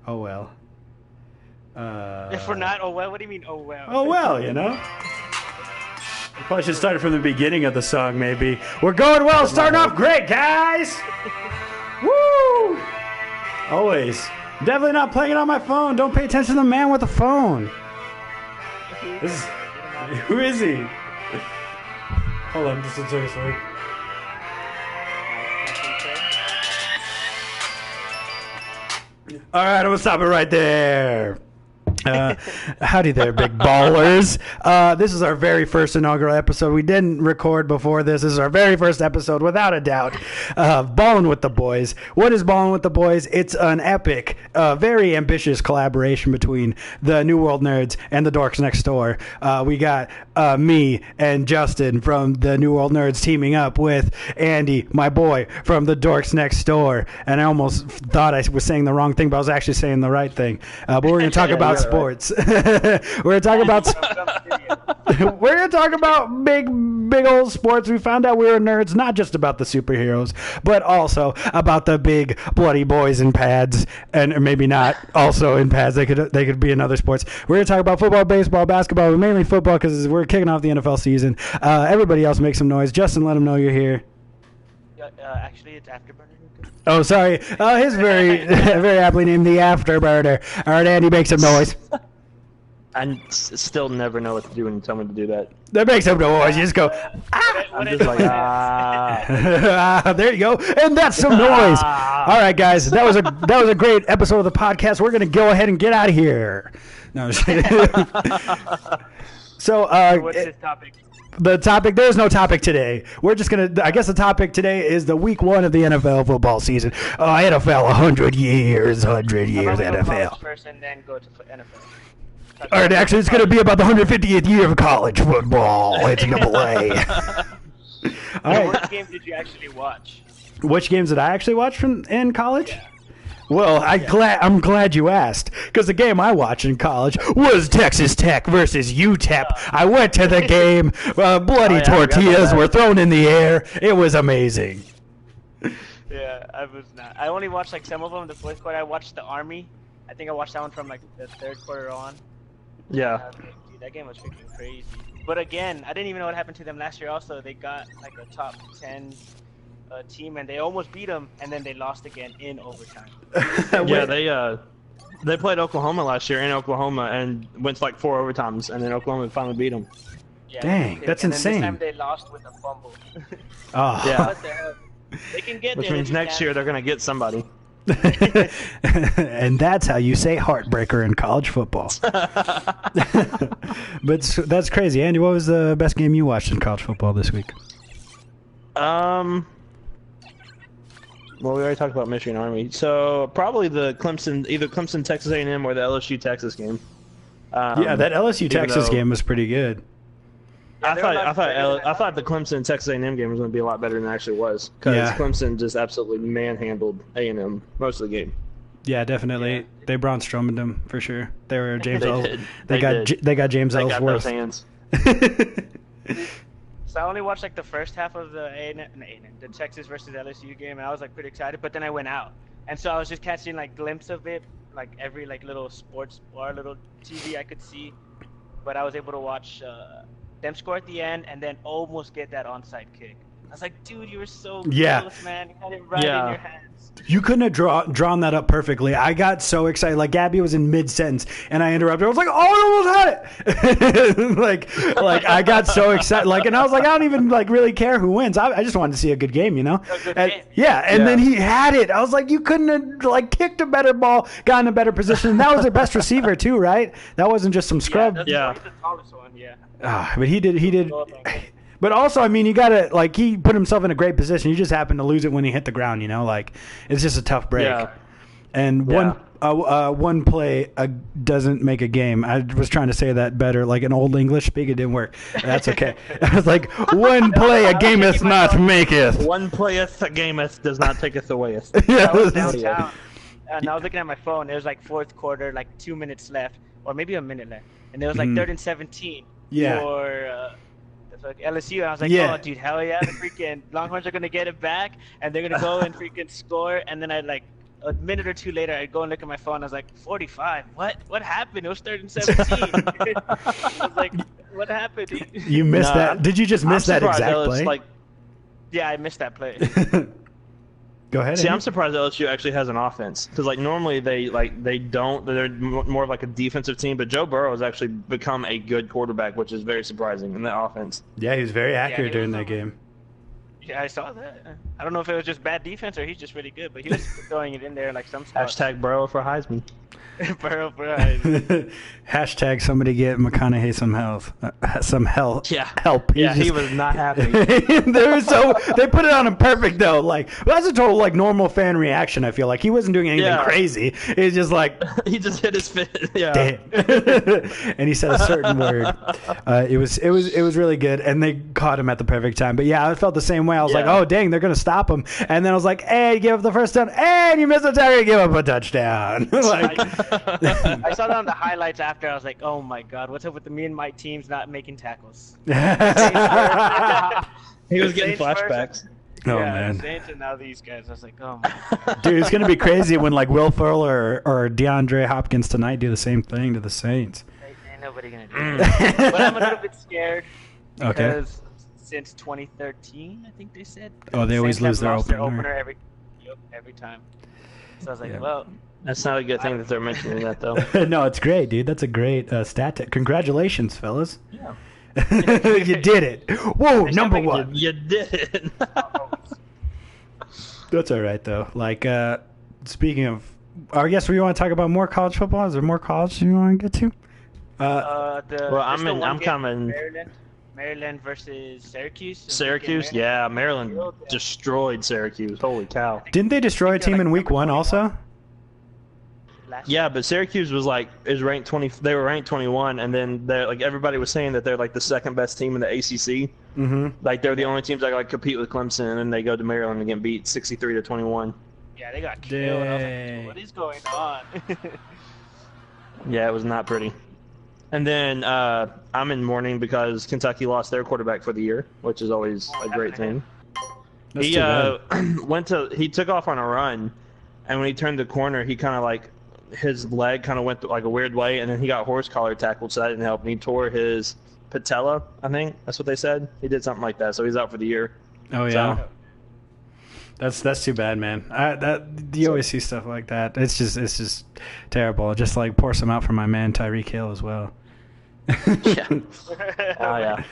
Oh well. If we're not, oh well. What do you mean, oh well? Oh well, you know. We probably should start it from the beginning of the song, maybe. We're going well, starting off great, guys. Woo! Always. Definitely not playing it on my phone. Don't pay attention to the man with the phone. Who is he? Hold on, just a second. All right, I'm gonna stop it right there. Howdy there, big ballers. This is our very first inaugural episode. We didn't record before this. This is our very first episode, without a doubt, of Ballin' with the Boys. What is Ballin' with the Boys? It's an epic, very ambitious collaboration between the New World Nerds and the Dorks Next Door. We got me and Justin from the New World Nerds teaming up with Andy, my boy, from the Dorks Next Door. And I almost thought I was saying the wrong thing, but I was actually saying the right thing. But we're going to talk about sports. We're talking about we're gonna talk about big old sports. We found out we were nerds, not just about the superheroes, but also about the big bloody boys in pads, and maybe not also in pads. They could be in other sports. We're gonna talk about football, baseball, basketball, but mainly football because we're kicking off the NFL season. Everybody else make some noise. Justin, let them know you're here. Actually, it's Afterburner. Oh, sorry. His very aptly named the Afterburner. All right, Andy, make some noise. I still never know what to do when you tell me to do that. That makes some noise. You just go, I'm just like, there you go. And that's some noise. All right, guys. That was a great episode of the podcast. We're going to go ahead and get out of here. No, so, what's his topic? The topic, there's no topic today. We're just going to, I guess the topic today is the week 1 of the NFL football season. Oh, NFL, 100 years NFL. First and then go to NFL. All right, actually, it's going to be about the 150th year of college football. NCAA. All right. Which game did you actually watch? Which games did I actually watch in college? Yeah. Well, I'm glad you asked, because the game I watched in college was Texas Tech versus UTEP. I went to the game. Bloody tortillas were thrown in the air. It was amazing. Yeah, I was not. I only watched like some of them. The fourth quarter, I watched the Army. I think I watched that one from like the third quarter on. Yeah. Dude, that game was freaking crazy. But again, I didn't even know what happened to them last year. Also, they got like a top 10 team, and they almost beat them, and then they lost again in overtime. Yeah, they played Oklahoma last year in Oklahoma and went to like 4 overtimes, and then Oklahoma finally beat them. Yeah, dang, that's insane. This time they lost with a fumble. Oh. Yeah. What the hell? They can get Which means next year they're going to get somebody. And that's how you say heartbreaker in college football. But that's crazy. Andy, what was the best game you watched in college football this week? Well, we already talked about Michigan Army, so probably the either Clemson Texas A&M or the LSU Texas game. Yeah, that LSU Texas game was pretty good. I thought the Clemson Texas A&M game was going to be a lot better than it actually was, because Clemson just absolutely manhandled A&M most of the game. Yeah, definitely. Yeah. They Braun Strowman'd them for sure. They were James. They got James Ellsworth. They got those hands. So I only watched like the first half of the the Texas versus LSU game, and I was like pretty excited. But then I went out, and so I was just catching like glimpse of it, like every like little sports bar, little TV I could see. But I was able to watch them score at the end, and then almost get that onside kick. I was like, dude, you were so close, man. You had it right in your hands. You couldn't have drawn that up perfectly. I got so excited. Like, Gabby was in mid-sentence, and I interrupted. I was like, oh, I almost had it. like I got so excited. Like, and I was like, I don't even, like, really care who wins. I just wanted to see a good game, you know? And then he had it. I was like, you couldn't have, like, kicked a better ball, gotten a better position. And that was their best receiver, too, right? That wasn't just some scrub. He's the tallest one, but he did. But also, I mean, you gotta, like, he put himself in a great position. He just happened to lose it when he hit the ground, you know? Like, it's just a tough break. Yeah. And one play doesn't make a game. I was trying to say that better, like an old English speak. It didn't work. That's okay. I was like, one play a gameth not maketh. One playeth a gameth does not taketh awayeth. I was downtown, and I was looking at my phone. It was like fourth quarter, like 2 minutes left, or maybe a minute left. And it was like 3rd and 17 for... like LSU, and I was like, oh, dude, hell yeah, the freaking Longhorns are going to get it back, and they're going to go and freaking score, and then I a minute or two later, I'd go and look at my phone. I was like, 45. What happened? It was 3rd and 17. I was like, what happened? You missed that? Did you just miss that exact play? Like, yeah, I missed that play. Go ahead. See, I'm surprised LSU actually has an offense because like normally they don't. They're more of like a defensive team. But Joe Burrow has actually become a good quarterback, which is very surprising in that offense. Yeah, he was very accurate during that game. Yeah, I saw that. I don't know if it was just bad defense or he's just really good, but he was throwing it in there like some stuff. Hashtag Burrow for Heisman. Burrow for Heisman. Hashtag somebody get McConaughey some health. Some help. Yeah. Help. He was not happy. They put it on him perfect though. Like that's a total like normal fan reaction. I feel like he wasn't doing anything crazy. It's just like he just hit his fit. Yeah. Damn. And he said a certain word. It was really good, and they caught him at the perfect time. But yeah, I felt the same way. I was like, oh dang, they're gonna stop him. And then I was like, hey, give up the first down, and you missed the target, give up a touchdown. Like. I saw that on the highlights after. I was like, "Oh my God, what's up with me and my teams not making tackles?" He was getting flashbacks. Oh man! Saints and now these guys. I was like, "Oh my God." Dude, it's gonna be crazy when like Will Ferrell or DeAndre Hopkins tonight do the same thing to the Saints. Ain't nobody gonna do that. But I'm a little bit scared because since 2013, I think they said. Oh, they always lose their opener every time. So I was like, well. That's not a good thing that they're mentioning that, though. No, it's great, dude. That's a great stat. Congratulations, fellas. Yeah. You did it. Whoa, number one. You did it. That's all right, though. Like, speaking of, I guess we want to talk about more college football. Is there more college you want to get to? Well, I'm coming. Maryland versus Syracuse. Syracuse, yeah. Maryland destroyed Syracuse. Holy cow. Didn't they destroy a team in week 1 also? Yeah, but Syracuse was ranked 20. They were ranked 21, and then like everybody was saying that they're like the second best team in the ACC. Mm-hmm. Like they're the only teams that like compete with Clemson, and then they go to Maryland and get beat 63-21. Yeah, they got killed. I was like, what is going on? Yeah, it was not pretty. And then I'm in mourning because Kentucky lost their quarterback for the year, which is always a great thing. That's He he took off on a run, and when he turned the corner, he kind of like his leg kind of went like a weird way, and then he got horse collar tackled, so that didn't help. And he tore his patella, I think that's what they said. He did something like that, so he's out for the year. Oh yeah, so, that's too bad, man. You always see stuff like that. It's just terrible. Just like pour some out for my man Tyreek Hill as well. Yeah. Oh yeah.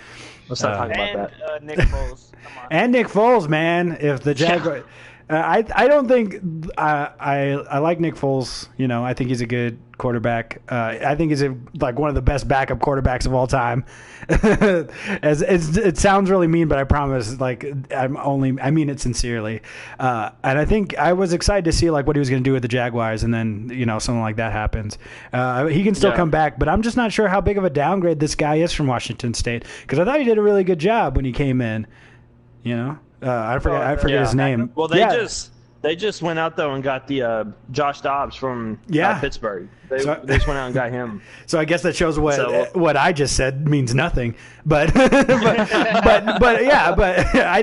Let's not talk about that. Nick Foles. Come on. And Nick Foles, man. If the Jaguars. I don't think I like Nick Foles. You know, I think he's a good quarterback. I think he's like one of the best backup quarterbacks of all time. It sounds really mean, but I promise, like I mean it sincerely. And I think I was excited to see like what he was going to do with the Jaguars, and then something like that happens. He can still come back, but I'm just not sure how big of a downgrade this guy is from Washington State, because I thought he did a really good job when he came in. I forget his name. Well, they just went out though and got the Josh Dobbs from Pittsburgh. They just went out and got him. So I guess that shows what I just said means nothing. But I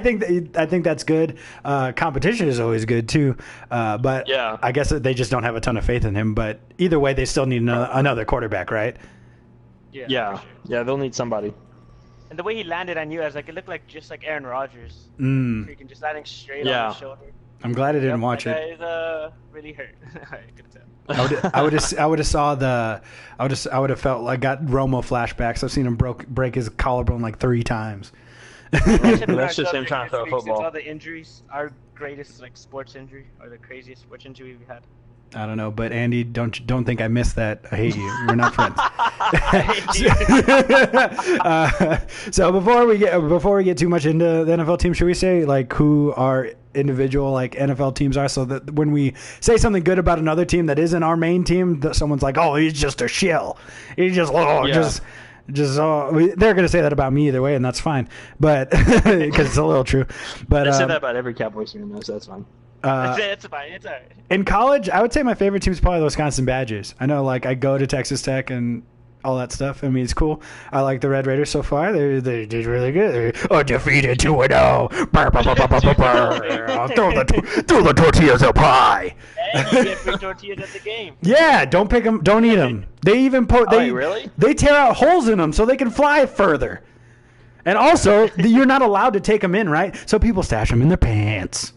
think that's good. Competition is always good too. But I guess they just don't have a ton of faith in him. But either way, they still need another quarterback, right? Yeah, they'll need somebody. And the way he landed on you, I was like, it looked like just like Aaron Rodgers. Freaking just landing straight on his shoulder. I'm glad I didn't watch it. That really hurt. I would have felt like got Romo flashbacks. I've seen him break his collarbone like 3 times. That's just him trying to throw a football. All the injuries, our greatest sports injury, or the craziest sports injury we've had. I don't know, but Andy, don't think I missed that. I hate you. We're not friends. So before we get too much into the NFL team, should we say like who our individual like NFL teams are, so that when we say something good about another team that isn't our main team, that someone's like, oh, he's just a shill. He's just they're gonna say that about me either way, and that's fine. But because it's a little true. But they say that about every Cowboys fan, though, so that's fine. It's fine. It's all right. In college, I would say my favorite team is probably the Wisconsin Badgers. I know, like, I go to Texas Tech and all that stuff. I mean, it's cool. I like the Red Raiders so far. They did really good. They're undefeated 2-0. Throw the tortillas up high. And you get free tortillas at the game. Yeah, don't pick them. Don't eat them. They even really? They tear out holes in them so they can fly further. And also, you're not allowed to take them in, right? So people stash them in their pants.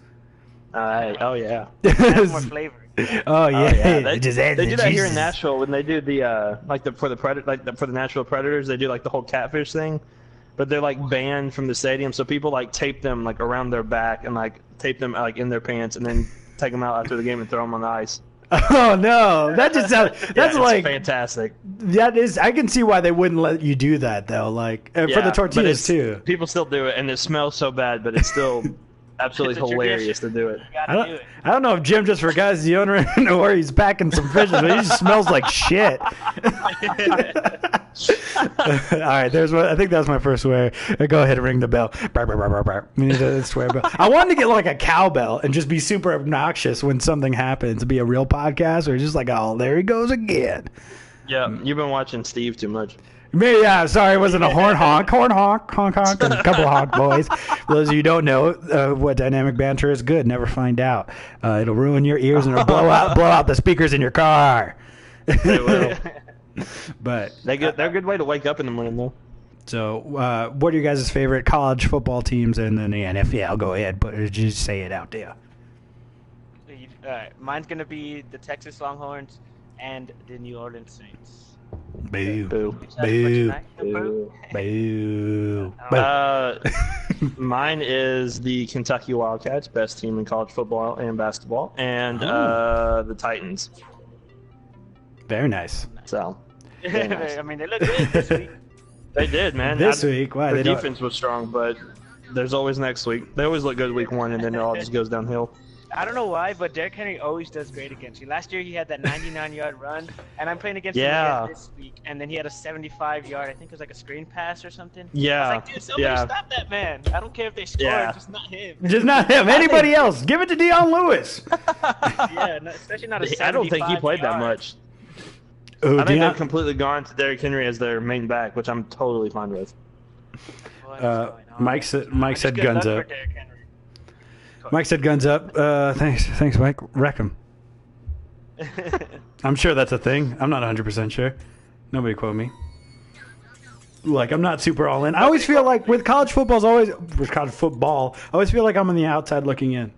Oh yeah. That's more flavor. Oh yeah. They do that here in Nashville when they do the for the Nashville Predators. They do like the whole catfish thing, but they're like banned from the stadium. So people like tape them like around their back and like tape them like in their pants and then take them out after the game and throw them on the ice. Oh no, that just sounds. That's like fantastic. That is. I can see why they wouldn't let you do that though. Like for the tortillas too. People still do it, and it smells so bad, but it's still absolutely hilarious to do it. I don't know if Jim just forgot his deodorant or he's packing some fish, but he just smells like shit. All right, I think that's my first swear. Go ahead and ring the bell. We need a swear bell. I wanted to get like a cowbell and just be super obnoxious when something happens. Be a real podcast or just like, oh, there he goes again. Yeah, you've been watching Steve too much. Yeah, sorry, it wasn't a horn honk, and a couple of honk boys. For those of you who don't know what dynamic banter is, good. Never find out. It'll ruin your ears and it'll blow out the speakers in your car. It will. But they're a good way to wake up in the morning, though. So, what are your guys' favorite college football teams and then the NFL? Go ahead, but just say it out there. All right, mine's gonna be the Texas Longhorns and the New Orleans Saints. Boo. Boo. Boo. Boo. Boo. Mine is the Kentucky Wildcats, best team in college football and basketball, and the Titans. Very nice. So, I mean, they look good this week. They did, man. This week, why? Their defense was strong, but there's always next week. They always look good week one, and then it all just goes downhill. I don't know why, but Derrick Henry always does great against you. Last year he had that 99-yard run, and I'm playing against him again this week, and then he had a 75-yard, I think it was like a screen pass or something. Yeah. I was like, dude, somebody stop that man. I don't care if they score, just not him. Just not him. Anybody else. Give it to Deion Lewis. Yeah, especially not a 75 I don't think he played that much. Ooh, I think they've completely gone to Derrick Henry as their main back, which I'm totally fine with. Mike said guns up. Mike said guns up. Thanks, Mike. Wreck him. I'm sure that's a thing. I'm not 100% sure. Nobody quote me. Like, I'm not super all in. I always feel like with college football, I always feel like I'm on the outside looking in.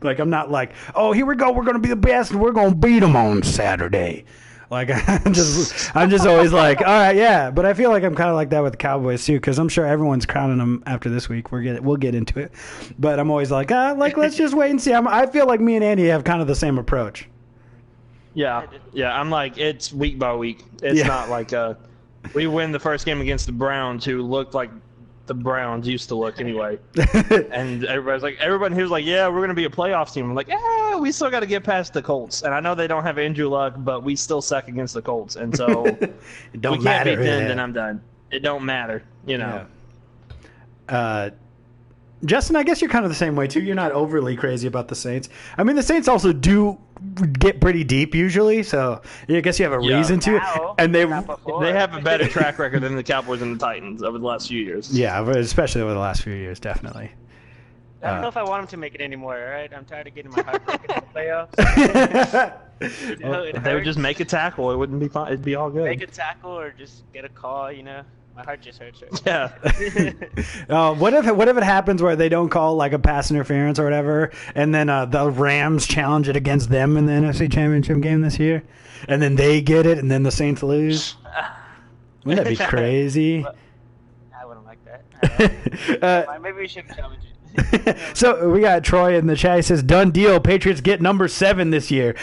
Like, I'm not like, oh, here we go. We're going to be the best, and we're going to beat them on Saturday. Like, I'm just always like, all right, yeah. But I feel like I'm kind of like that with the Cowboys too, because I'm sure everyone's crowning them after this week. We'll get into it. But I'm always like, let's just wait and see. I feel like me and Andy have kind of the same approach. Yeah. I'm like, it's week by week. It's not like we win the first game against the Browns, who looked like the Browns used to look anyway. And everybody here was like, yeah, we're going to be a playoff team. I'm like, yeah, we still got to get past the Colts. And I know they don't have Andrew Luck, but we still suck against the Colts. And so it don't we matter. Can't beat them, then I'm done. It don't matter, you know. Yeah. Justin, I guess you're kind of the same way too. You're not overly crazy about the Saints. I mean, the Saints also do get pretty deep usually, so I guess you have a reason to. And they have a better track record than the Cowboys and the Titans over the last few years. Yeah, especially over the last few years, definitely. I don't know if I want them to make it anymore. All right, I'm tired of getting my heart broken in the playoffs. If they would just make a tackle, it wouldn't be fine. It'd be all good. Make a tackle or just get a call. My heart just hurts. Yeah. What if it happens where they don't call like a pass interference or whatever, and then the Rams challenge it against them in the NFC Championship game this year, and then they get it, and then the Saints lose? Wouldn't that be crazy? I wouldn't like that. Maybe we should challenge it. So we got Troy in the chat. He says, "Done deal. Patriots get number 7 this year."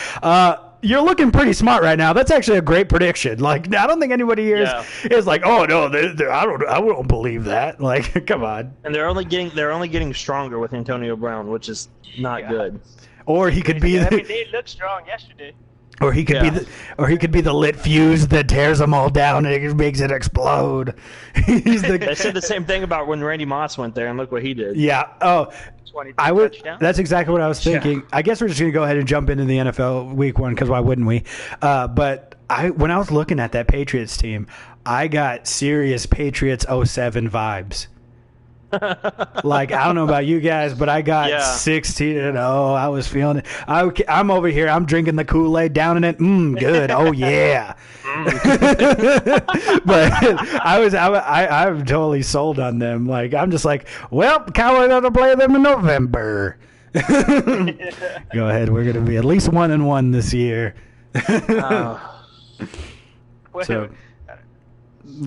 You're looking pretty smart right now. That's actually a great prediction. Like, I don't think anybody here is like, oh no, I don't believe that. Like, come on. And they're only getting stronger with Antonio Brown, which is not good. Or he could be. They looked strong yesterday. Or he could be the lit fuse that tears them all down and it makes it explode. They said the same thing about when Randy Moss went there, and look what he did. Yeah. Oh, that's exactly what I was thinking. Yeah. I guess we're just going to go ahead and jump into the NFL week 1 because why wouldn't we? But when I was looking at that Patriots team, I got serious Patriots 07 vibes. Like, I don't know about you guys, but I got 16-0. I was feeling it. I'm over here. I'm drinking the Kool-Aid, downing it. Good. Oh yeah. But I'm totally sold on them. Like, I'm just like, well, Cowboys have to play them in November. Go ahead. We're gonna be at least 1-1 this year. So,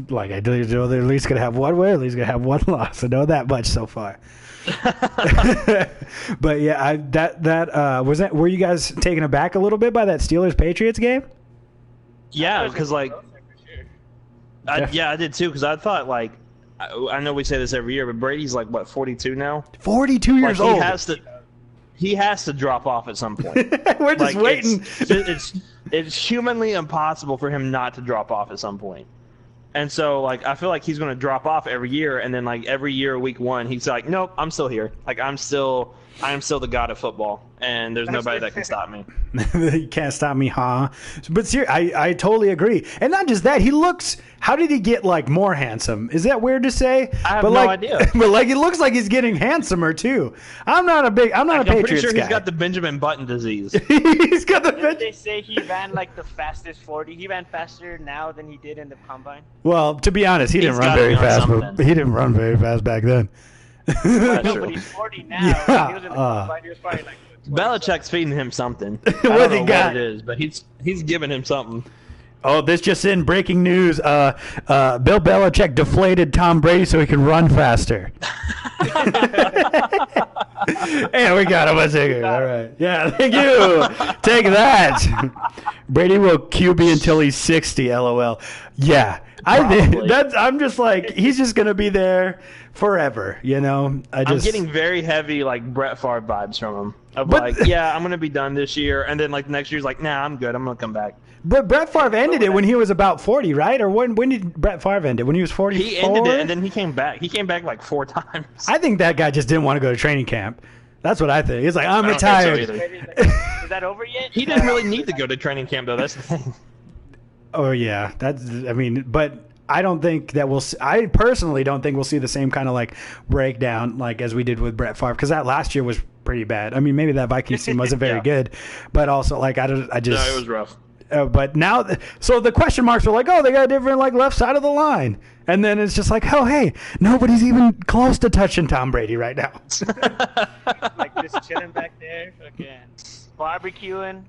like, I do know they're at least gonna have one win, at least gonna have one loss. I know that much so far. But yeah, was that. Were you guys taken aback a little bit by that Steelers Patriots game? Yeah, because like, I did too. Because I thought like, I know we say this every year, but Brady's like what 42 now. 42 years old. He has to drop off at some point. We're just waiting. It's humanly impossible for him not to drop off at some point. And so, like, I feel like he's going to drop off every year, and then, like, every year, week one, he's like, nope, I'm still here. Like, I am still the god of football, and there's nobody that can stop me. You can't stop me, huh? But seriously, I totally agree. And not just that, he looks. How did he get like more handsome? Is that weird to say? I have no idea. But like, it looks like he's getting handsomer too. I'm not a Patriots guy. I'm pretty sure he's got the Benjamin Button disease. He's got the. They say he ran like the fastest 40. He ran faster now than he did in the combine. Well, to be honest, he didn't run very fast. But he didn't run very fast back then. No, but he's 40 now. Yeah, He was in the combine. He was probably like. Belichick's feeding him something. What I don't know he got? what it is, but he's giving him something. Oh, this just in, breaking news. Bill Belichick deflated Tom Brady so he can run faster. And we got him a ticket. All right. Yeah, thank you. Take that. Brady will QB until he's 60, LOL. Yeah. I'm just like, he's just going to be there forever, you know? I'm getting very heavy, like, Brett Favre vibes from him. I'm going to be done this year. And then, like, next year's like, nah, I'm good. I'm going to come back. But Brett Favre ended it when he was about 40, right? Or when did Brett Favre end it? When he was 44? He ended it, and then he came back. He came back like 4 times. I think that guy just didn't want to go to training camp. That's what I think. He's like, I'm retired. Is that over yet? He didn't really need to go to training camp, though. That's the thing. Oh, yeah. But I don't think that I personally don't think we'll see the same kind of like breakdown like as we did with Brett Favre, because that last year was pretty bad. I mean, maybe that Vikings team wasn't very good, but also like I just. No, it was rough. But now, so the question marks are like, oh, they got a different like left side of the line, and then it's just like, oh, hey, nobody's even close to touching Tom Brady right now. Like just chilling back there, again, barbecuing.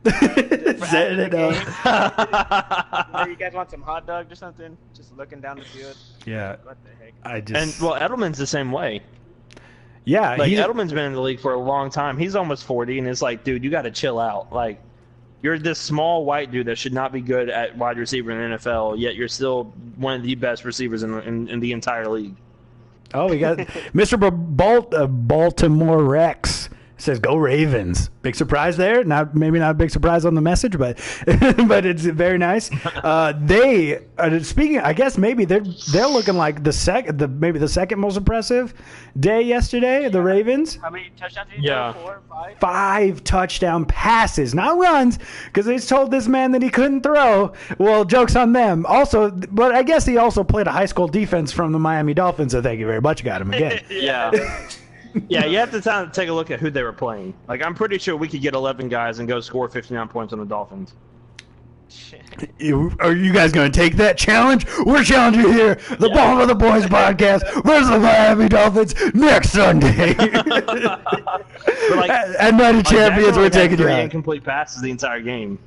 Setting it up. You guys want some hot dogs or something? Just looking down the field. Yeah. What the heck? Edelman's the same way. Yeah, like Edelman's been in the league for a long time. He's almost 40, and it's like, dude, you got to chill out. Like, you're this small white dude that should not be good at wide receiver in the NFL, yet you're still one of the best receivers in the entire league. Oh, we got Mr. Baltimore Rex says, "Go Ravens." Big surprise there. Maybe not a big surprise on the message, but but it's very nice. They speaking. I guess maybe they're looking like the second most impressive day yesterday. The Ravens. How many touchdowns did he throw? 4, 5? 5 touchdown passes, not runs, because they told this man that he couldn't throw. Well, joke's on them. Also, but I guess he also played a high school defense from the Miami Dolphins. So thank you very much. Got him again. Yeah. Yeah, you have to take a look at who they were playing. Like, I'm pretty sure we could get 11 guys and go score 59 points on the Dolphins. Are you guys going to take that challenge? We're challenging here. The Ball of the Boys podcast versus the Miami Dolphins next Sunday. At Night of Champions, we're taking 3 incomplete passes the entire game.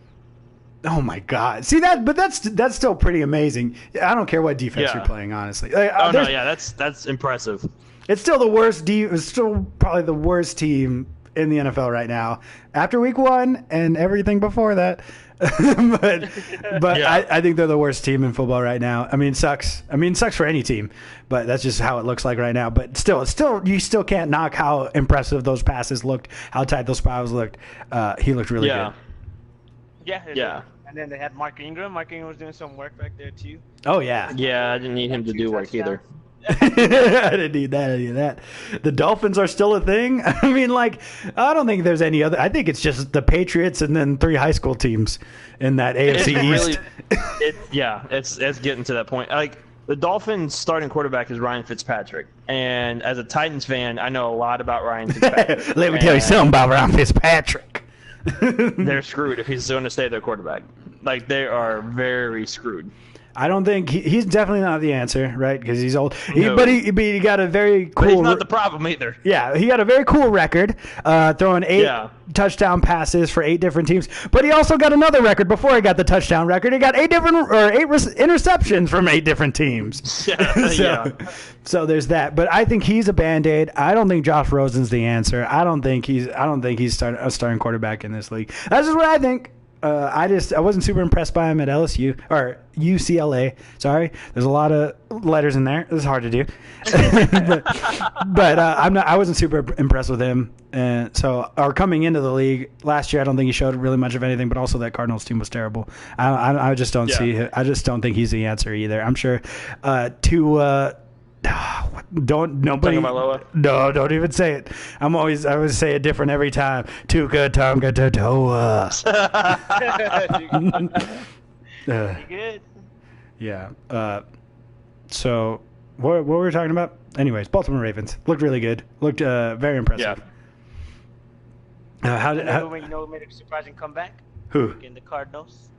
Oh my God! See that, but that's still pretty amazing. I don't care what defense you're playing, honestly. That's impressive. It's still the worst. It's still probably the worst team in the NFL right now after week 1 and everything before that. but I think they're the worst team in football right now. I mean, it sucks. It sucks for any team, but that's just how it looks like right now. But still, you still can't knock how impressive those passes looked, how tight those fouls looked. He looked really good. Yeah. And then they had Mark Ingram. Mark Ingram was doing some work back there too. Oh yeah. Yeah, I didn't need him to do work either. I didn't need any of that. The Dolphins are still a thing. I mean, like, I don't think there's any other. I think it's just the Patriots and then 3 high school teams in that AFC East. It's getting to that point. Like, The Dolphins' starting quarterback is Ryan Fitzpatrick, and as a Titans fan, I know a lot about Ryan Fitzpatrick. Let me tell you something about Ryan Fitzpatrick. They're screwed if he's going to stay their quarterback. Like, they are very screwed. I don't think he's definitely not the answer, right? Because he's old. No. But he got a very cool. But he's not the problem either. Yeah, he got a very cool record, throwing 8 touchdown passes for 8 different teams. But he also got another record before he got the touchdown record. He got 8 interceptions from 8 different teams. So there's that. But I think he's a Band-Aid. I don't think Josh Rosen's the answer. I don't think he's a starting quarterback in this league. That's just what I think. I wasn't super impressed by him at LSU or UCLA. Sorry, there's a lot of letters in there. It's hard to do, but I wasn't super impressed with him. And so, coming into the league last year, I don't think he showed really much of anything. But also, that Cardinals team was terrible. I just don't see. I just don't think he's the answer either. I'm sure. Don't even say it. I always say it different every time. Tuka Tonga Toa. Good. Yeah. So what were we talking about? Anyways, Baltimore Ravens looked really good. Looked very impressive. Yeah. You know who made a surprising comeback? Who? In the Cardinals.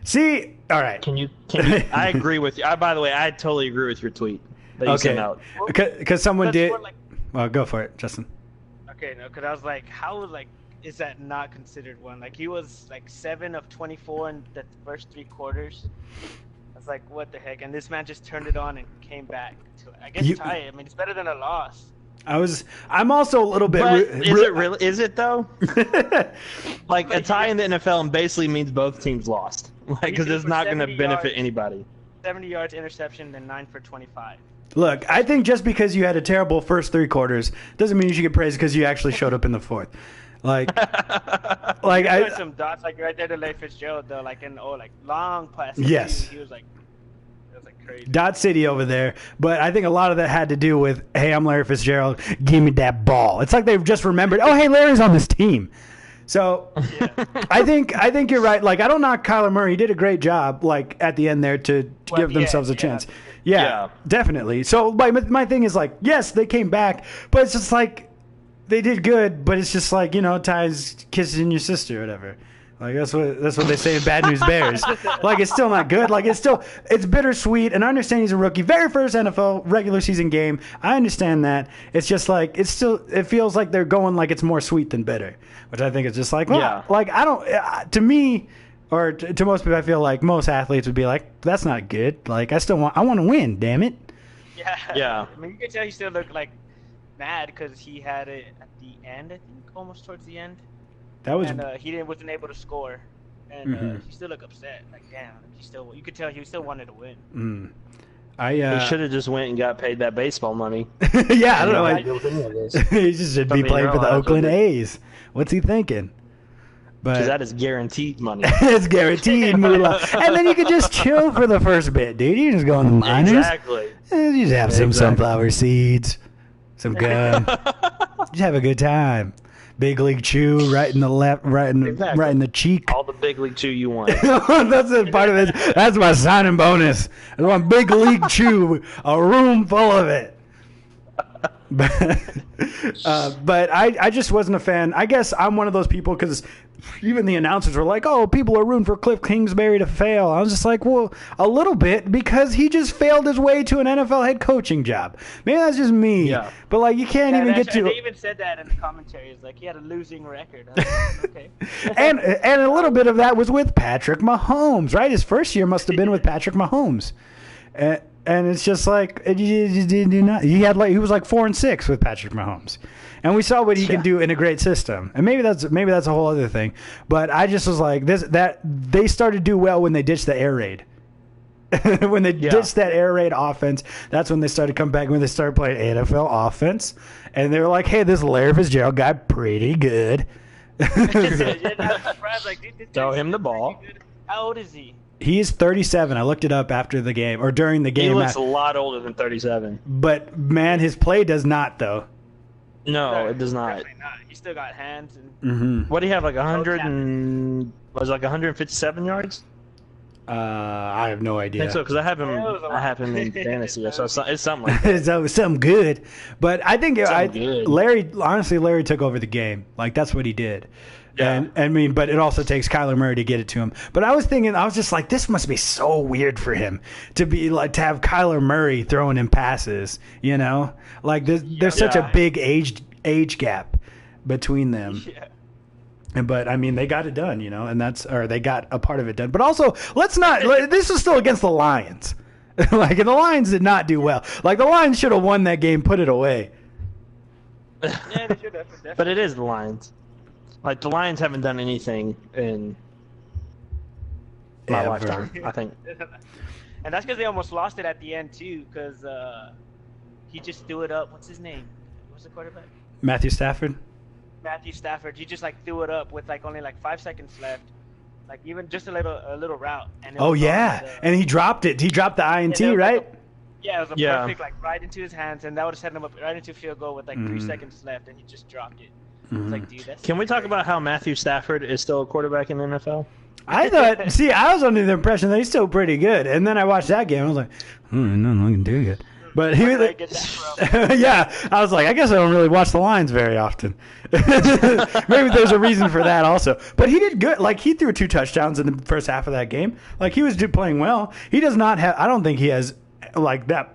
See, all right. Can you? I agree with you. By the way, I totally agree with your tweet. Okay, because someone did. Well, go for it, Justin. Okay, no, because I was like, how is that not considered one? Like, he was like 7 of 24 in the first 3 quarters. I was like, what the heck? And this man just turned it on and came back to, I guess, tie it. I mean, it's better than a loss. I'm also a little bit. But is it really? Is it though? Like, a tie in the NFL basically means both teams lost. Like, because it's not going to benefit anybody. 70 yards, interception, then 9 for 25. Look, I think just because you had a terrible first 3 quarters doesn't mean you should get praised because you actually showed up in the 4th. Like I some dots like right there to Larry Fitzgerald though, long passes. Yes. He was like, it was like crazy. Dot City over there, but I think a lot of that had to do with, hey, I'm Larry Fitzgerald, give me that ball. It's like they've just remembered, oh, hey, Larry's on this team. So I think you're right. Like, I don't knock Kyler Murray. He did a great job, like, at the end there to give themselves a chance. Yeah, definitely. So my thing is, like, yes, they came back, but it's just like they did good, but it's just like, Ty's kissing your sister or whatever. Like, that's what they say in Bad News Bears. Like, it's still not good. Like, it's bittersweet. And I understand he's a rookie. Very first NFL regular season game. I understand that. It's just like, it feels like they're going like it's more sweet than bitter, which I think is just like, well, like, I don't, to me, or to most people, I feel like most athletes would be like, that's not good. Like, I want to win, damn it. Yeah. I mean, you can tell he still looked like mad because he had it at the end, I think, almost towards the end. That was, and he wasn't able to score, and he still looked upset. Like, damn, you could tell he still wanted to win. He should have just went and got paid that baseball money. Yeah, I don't know. He just should be playing for the Oakland A's. What's he thinking? Because that is guaranteed money. It's guaranteed moolah. And then you could just chill for the first bit, dude. You just go in the minors. Exactly. You just have some sunflower seeds, some gum. Just have a good time. Big League Chew right in the left, right in the cheek. All the Big League Chew you want. That's a part of it. That's my signing bonus. I want Big League Chew, a room full of it. But I just wasn't a fan. I guess I'm one of those people because even the announcers were like, oh, people are rooting for Cliff Kingsbury to fail. I was just like, well, a little bit, because he just failed his way to an NFL head coaching job. Maybe that's just me. Yeah. But, like, you can't even get to... They even said that in the commentary. It's like, he had a losing record. Okay. and a little bit of that was with Patrick Mahomes, right? His first year must have been with Patrick Mahomes. And it's just like, he was like 4-6 with Patrick Mahomes. And we saw what he can do in a great system. And maybe that's a whole other thing. But I just was like, that they started to do well when they ditched the air raid. When they ditched that air raid offense, that's when they started coming back, when they started playing NFL offense. And they were like, hey, this Larry Fitzgerald guy, pretty good. Throw him the ball. How old is he? He is 37. I looked it up after the game, or during the game. He looks a lot older than 37. But, man, his play does not, though. No, it does not. Definitely not. He still got hands. And what do you have, like 100 and... Was it like 157 yards? I have no I idea. think so because I have him. Yeah, it was a I have lot. him in fantasy, so it's something like that. That was something good, but I think Good. Larry took over the game. Like that's what he did. Yeah. And I mean, but it also takes Kyler Murray to get it to him. But I was just like, this must be so weird for him to have Kyler Murray throwing him passes. You know, like there's such a big age gap between them. Yeah. But I mean, they got it done, you know, and they got a part of it done. But also, this is still against the Lions. Like, and the Lions did not do well. Like, the Lions should have won that game, put it away. Yeah, they should have. Definitely. But it is the Lions. Like the Lions haven't done anything in my Ever. lifetime, I think. And that's because they almost lost it at the end too, because he just threw it up. What's his name? What's the quarterback? Matthew Stafford. Matthew Stafford. He just like threw it up with like only like 5 seconds left, like even just a little route. And it Oh was yeah, and he dropped it. He dropped the INT, it was right? like it was a perfect like right into his hands, and that would have set him up right into a field goal with like 3 seconds left, and he just dropped it. It's like, dude, that's Can we talk about how Matthew Stafford is still a quarterback in the NFL? I thought. See, I was under the impression that he's still pretty good, and then I watched that game. I was like, no, I can do good. But he Where was did I get that from? yeah, I was like, I guess I don't really watch the Lions very often. Maybe there's a reason for that also. But he did good. Like, he threw 2 touchdowns in the first half of that game. Like, he was playing well. He does not have – I don't think he has, like, that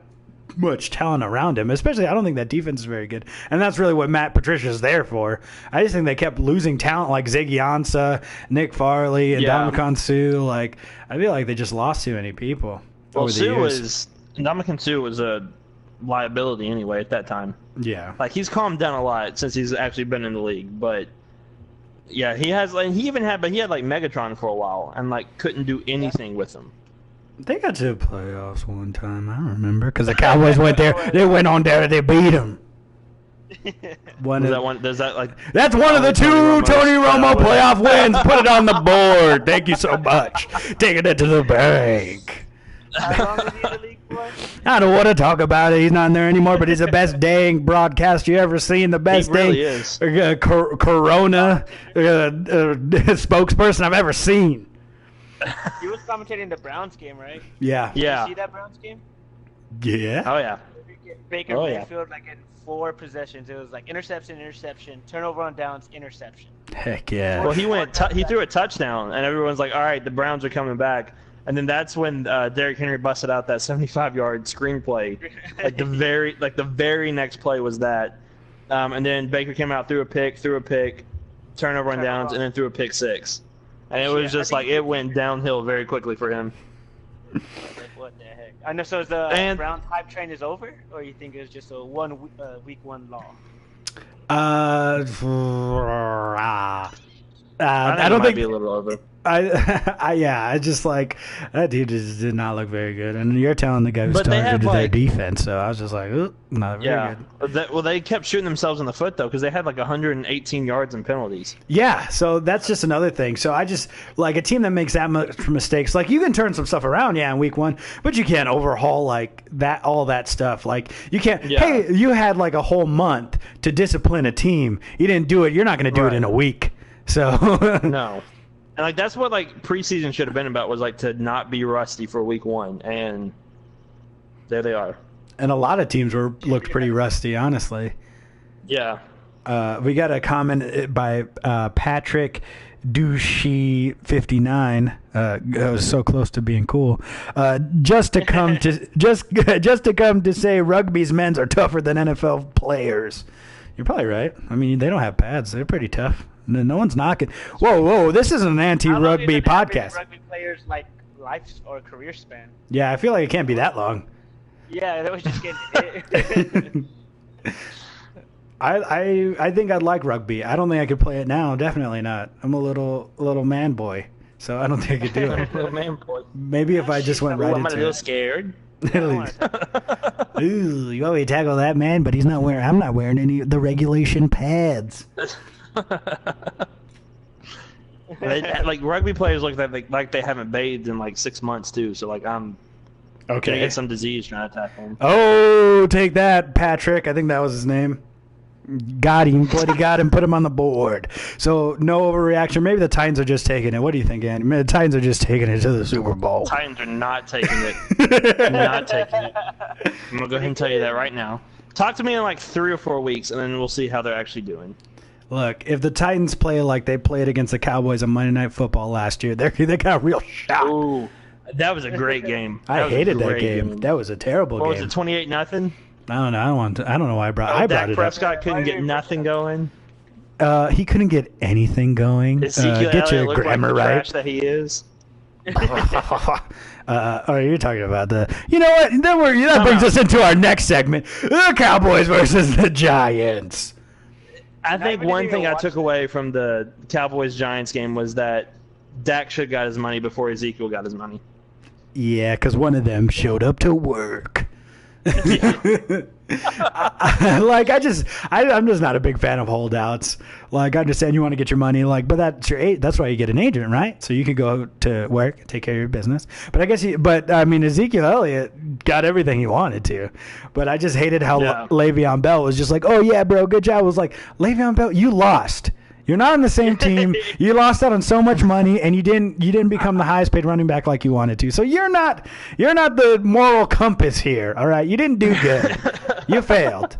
much talent around him. Especially, I don't think that defense is very good. And that's really what Matt Patricia's there for. I just think they kept losing talent like Ziggy Ansah, Nick Farley, and Ndamukong Suh. Like, I feel like they just lost too many people Well, over the Sue years. Ndamukong Suh was a liability anyway at that time. Yeah. Like he's calmed down a lot since he's actually been in the league, but yeah, he has. Like, he had like Megatron for a while and like couldn't do anything with him. They got to the playoffs one time. I don't remember because the Cowboys went there. They went on there and they beat them. That's one of the 2 Tony Romo playoff wins. Put it on the board. Thank you so much. Taking it to the bank. How long was he in the league for? I don't want to talk about it. He's not in there anymore, but he's the best dang broadcast you ever seen. The best He really dang is. Corona spokesperson I've ever seen. He was commentating the Browns game, right? Yeah. Did Yeah. you see that Browns game? Yeah. Oh yeah. Baker Oh, yeah. Mayfield, like in 4 possessions, it was like interception, turnover on downs, interception. Heck yeah. Well, he threw a touchdown, and everyone's like, "All right, the Browns are coming back." And then that's when Derrick Henry busted out that 75-yard screenplay. Like the very next play was that, and then Baker came out, threw a pick, turnover on downs, and then threw a pick 6. And it was just like it went downhill very quickly for him. Like, what the heck? I know. So is the Browns hype train is over, or you think it was just a week 1 law? I don't think it might be a little over. I just like that dude just did not look very good, and you're telling the guy who But they started had, their like- defense, so I was just like, not very Yeah. good. Well, they kept shooting themselves in the foot though, because they had like 118 yards in penalties. Yeah, so that's just another thing. So I just like a team that makes that much mistakes. Like you can turn some stuff around, in week 1, but you can't overhaul like that, all that stuff. Like you can't. Yeah. Hey, you had like a whole month to discipline a team. You didn't do it. You're not going to do it Right. in a week. So No. And like that's what like preseason should have been about, was like to not be rusty for week 1, and there they are. And a lot of teams looked pretty rusty, honestly. Yeah. We got a comment by Patrick Douchey59. I was so close to being cool. Just to come to say rugby's men's are tougher than NFL players. You're probably right. I mean, they don't have pads. They're pretty tough. No one's knocking. Whoa! This isn't an anti-rugby podcast. Rugby players like life or career span. Yeah, I feel like it can't be that long. Yeah, that was just getting hit. I think I'd like rugby. I don't think I could play it now. Definitely not. I'm a little man boy, so I don't think I could do it. Little man boy. Maybe if I just went right I'm a into little it. scared. Ooh, you want me to tackle that man? But I'm not wearing any of the regulation pads. Like rugby players look like they haven't bathed in like 6 months too. So like I'm gonna get some disease trying to tackle them. Oh, take that, Patrick. I think that was his name. Got him, buddy. Got him. Put him on the board. So no overreaction. Maybe the Titans are just taking it. What do you think, Andy? The Titans are just taking it to the Super Bowl. Titans are not taking it. Not taking it. I'm gonna go ahead and tell you that right now. Talk to me in like 3 or 4 weeks, and then we'll see how they're actually doing. Look, if the Titans play like they played against the Cowboys on Monday Night Football last year, they got a real shot. Ooh, that was a great game. I hated that game. That was a terrible game. What was it, 28-0? I don't know. I don't know why I brought it Dak up. Prescott couldn't get nothing going. He couldn't get anything going. Ezekiel Get your looked grammar like the right. trash that he is. You're talking about the. You know what? That brings us into our next segment: the Cowboys versus the Giants. I think one thing I took away from the Cowboys-Giants game was that Dak should have got his money before Ezekiel got his money. Yeah, because one of them showed up to work. I'm just not a big fan of holdouts. Like, I understand you want to get your money, but that's why you get an agent, right? So you can go to work, take care of your business. But I guess Ezekiel Elliott got everything he wanted to. But I just hated how Le'Veon Bell was just like, oh yeah, bro, good job. I was like, Le'Veon Bell, you lost. You're not on the same team. You lost out on so much money, and you didn't become the highest paid running back like you wanted to. So you're not the moral compass here. All right, you didn't do good. You failed.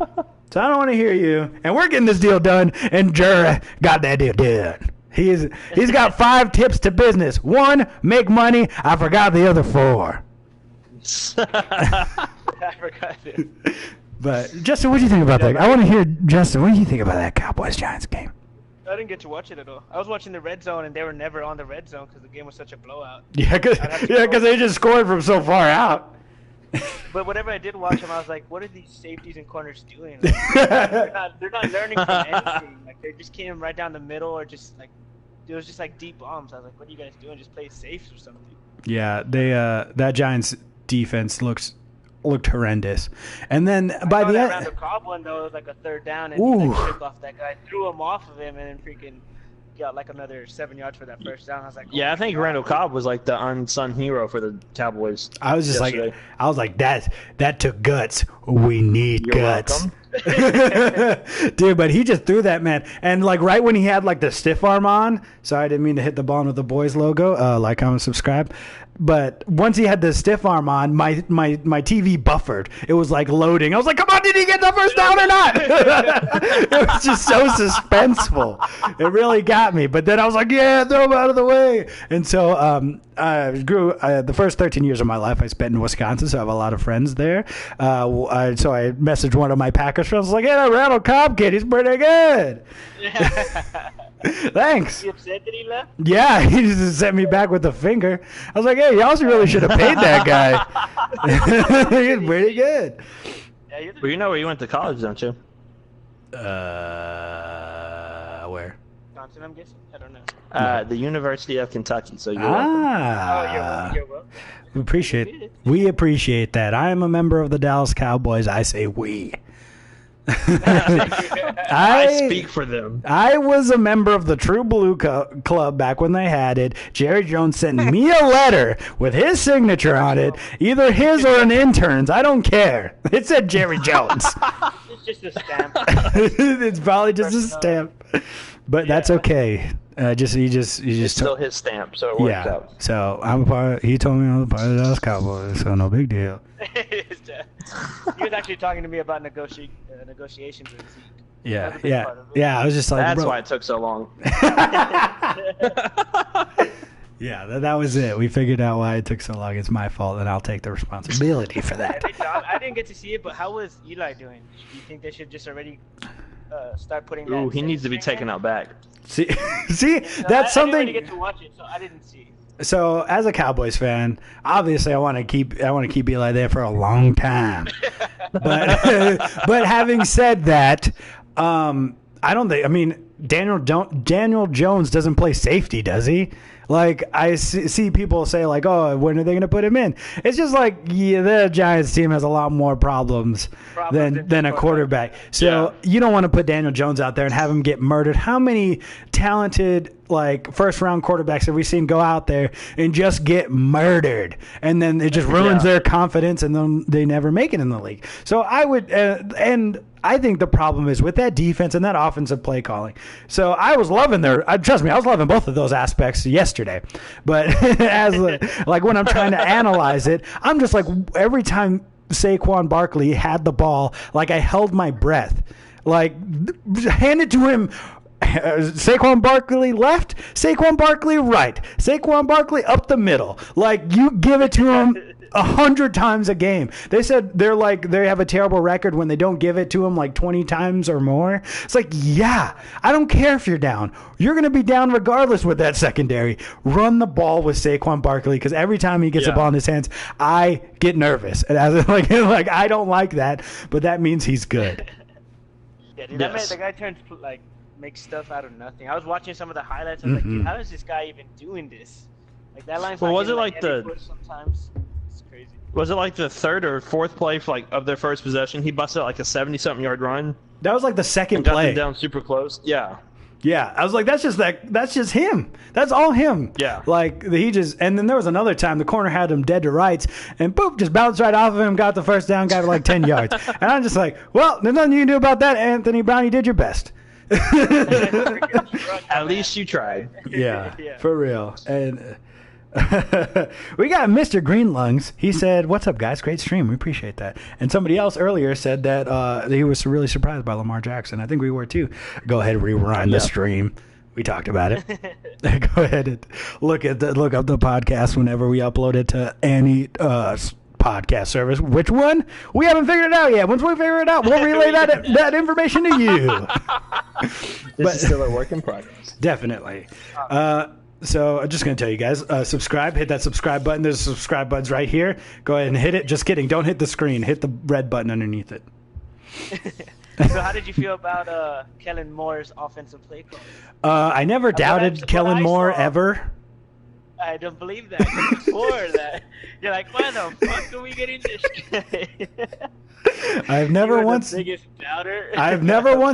So I don't want to hear you. And we're getting this deal done. And Jura got that deal done. He's got 5 tips to business. 1, make money. I forgot the other 4. I forgot it. But Justin, what do you think about that? I want to hear Justin. What do you think about that Cowboys-Giants game? I didn't get to watch it at all. I was watching the red zone, and they were never on the red zone because the game was such a blowout. Yeah, because they just scored from so far out. But whenever I did watch them, I was like, "What are these safeties and corners doing? Like, they're not learning from anything. Like they just came right down the middle, or just like it was just like deep bombs. I was like, "What are you guys doing? Just play safe or something." Yeah, that Giants defense looked horrendous. And then by the end, Randall Cobb one though, it was like a 3rd down, and he tripped off that guy, threw him off of him, and then freaking got like another 7 yards for that first down. I was like, I think Randall Cobb was like the unsung hero for the Cowboys. I was just like, that took guts. We need guts. Dude, but he just threw that, man. And like right when he had like the stiff arm on, sorry, I didn't mean to hit the ball with the boys logo, like, comment, subscribe. But once he had the stiff arm on, my TV buffered. It was like loading. I was like, come on, did he get the first down or not? It was just so suspenseful. It really got me. But then I was like, yeah, throw him out of the way. And so I grew the first 13 years of my life I spent in Wisconsin, so I have a lot of friends there. So I messaged one of my Packers friends. I was like, yeah, that Randall Cobb kid, he's pretty good. Thanks. You upset that he left? Yeah, he just sent me back with a finger. I was like, hey, y'all really should have paid that guy. He's pretty good. Yeah, Well, you know where you went to college, don't you? Where? Wisconsin, I'm guessing. I don't know. The University of Kentucky. So you're You're welcome. We appreciate that. I am a member of the Dallas Cowboys. I say we. I speak for them. I was a member of the True Blue Club back when they had it. Jerry Jones sent me a letter with his signature on it, either his or an intern's. I don't care. It said Jerry Jones. It's just a stamp. It's probably just a stamp, but that's okay. You just Still his stamp, so it works out. So I'm a part. He told me I'm a part of the Dallas Cowboys, so no big deal. He was actually talking to me about negotiations with Zeke. Yeah. I was just like, that's bro. why it took so long. Yeah, that was it. We figured out why it took so long. It's my fault, and I'll take the responsibility for that. I didn't get to see it, but how was Eli doing? Do you think they should just already start putting that? Ooh, he needs to be taken out back. See, that's I something. didn't really get to watch it, so I didn't see. So, as a Cowboys fan, obviously, I want to keep Eli there for a long time. But having said that, I don't think. I mean, Daniel Jones doesn't play safety, does he? Like, I see people say, like, oh, when are they going to put him in? It's just like, the Giants team has a lot more problems than a quarterback. So you don't want to put Daniel Jones out there and have him get murdered. How many talented, like first round quarterbacks that we've seen go out there and just get murdered, and then it just ruins their confidence, and then they never make it in the league. So I would, and I think the problem is with that defense and that offensive play calling. So I was loving trust me, I was loving both of those aspects yesterday. But as like when I'm trying to analyze it, I'm just like every time Saquon Barkley had the ball, like I held my breath, like hand it to him. Saquon Barkley left, Saquon Barkley right, Saquon Barkley up the middle. Like you give it to him 100 times a game. They said they have a terrible record when they don't give it to him like 20 times or more. It's like, yeah, I don't care if you're down. You're going to be down regardless with that secondary. Run the ball with Saquon Barkley, because every time he gets the ball in his hands, I get nervous. And as like I don't like that, but that means he's good. Yeah, dude, the guy turns like makes stuff out of nothing. I was watching some of the highlights. I was like, dude, how is this guy even doing this? Like that line's was it like sometimes? Crazy. Was it like the third or fourth play of their first possession? He busted like a 70-something yard run. That was like the second got play. Them down super close. Yeah. Yeah, I was like, that's just him. That's all him. Yeah. Like and then there was another time the corner had him dead to rights, and boop, just bounced right off of him, got the first down, got like 10 yards. And I'm just like, well, there's nothing you can do about that, Anthony Brown. You did your best. At least you tried. Yeah, for real. And we got Mr. Greenlungs. He said, "What's up, guys? Great stream. We appreciate that." And somebody else earlier said that he was really surprised by Lamar Jackson. I think we were too. Go ahead and rewind the stream. We talked about it. Go ahead and look up the podcast whenever we upload it to any podcast service. Which one? We haven't figured it out yet. Once we figure it out, we'll relay that information to you. This is still a work in progress. Definitely. So I'm just going to tell you guys, subscribe, hit that subscribe button. There's subscribe buttons right here. Go ahead and hit it. Just kidding. Don't hit the screen. Hit the red button underneath it. So how did you feel about Kellen Moore's offensive play call? I never doubted Kellen Moore ever. I don't believe that. Before that, you're like, why the fuck are we getting this guy? I've never once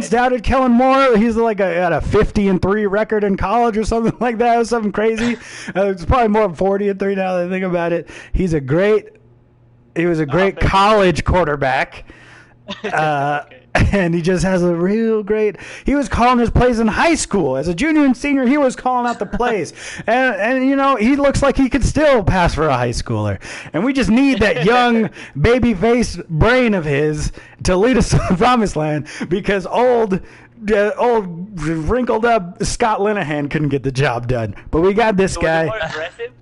doubted Kellen Moore. He's like had a 50-3 record in college or something like that. It was something crazy. It's probably more than 40-3 now that I think about it. He was a great college quarterback. Okay. And he just has a real great. He was calling his plays in high school as a junior and senior. He was calling out the plays, and he looks like he could still pass for a high schooler. And we just need that young baby face brain of his to lead us to the promised land, because old wrinkled up Scott Linehan couldn't get the job done. But we got this guy. Was it more aggressive?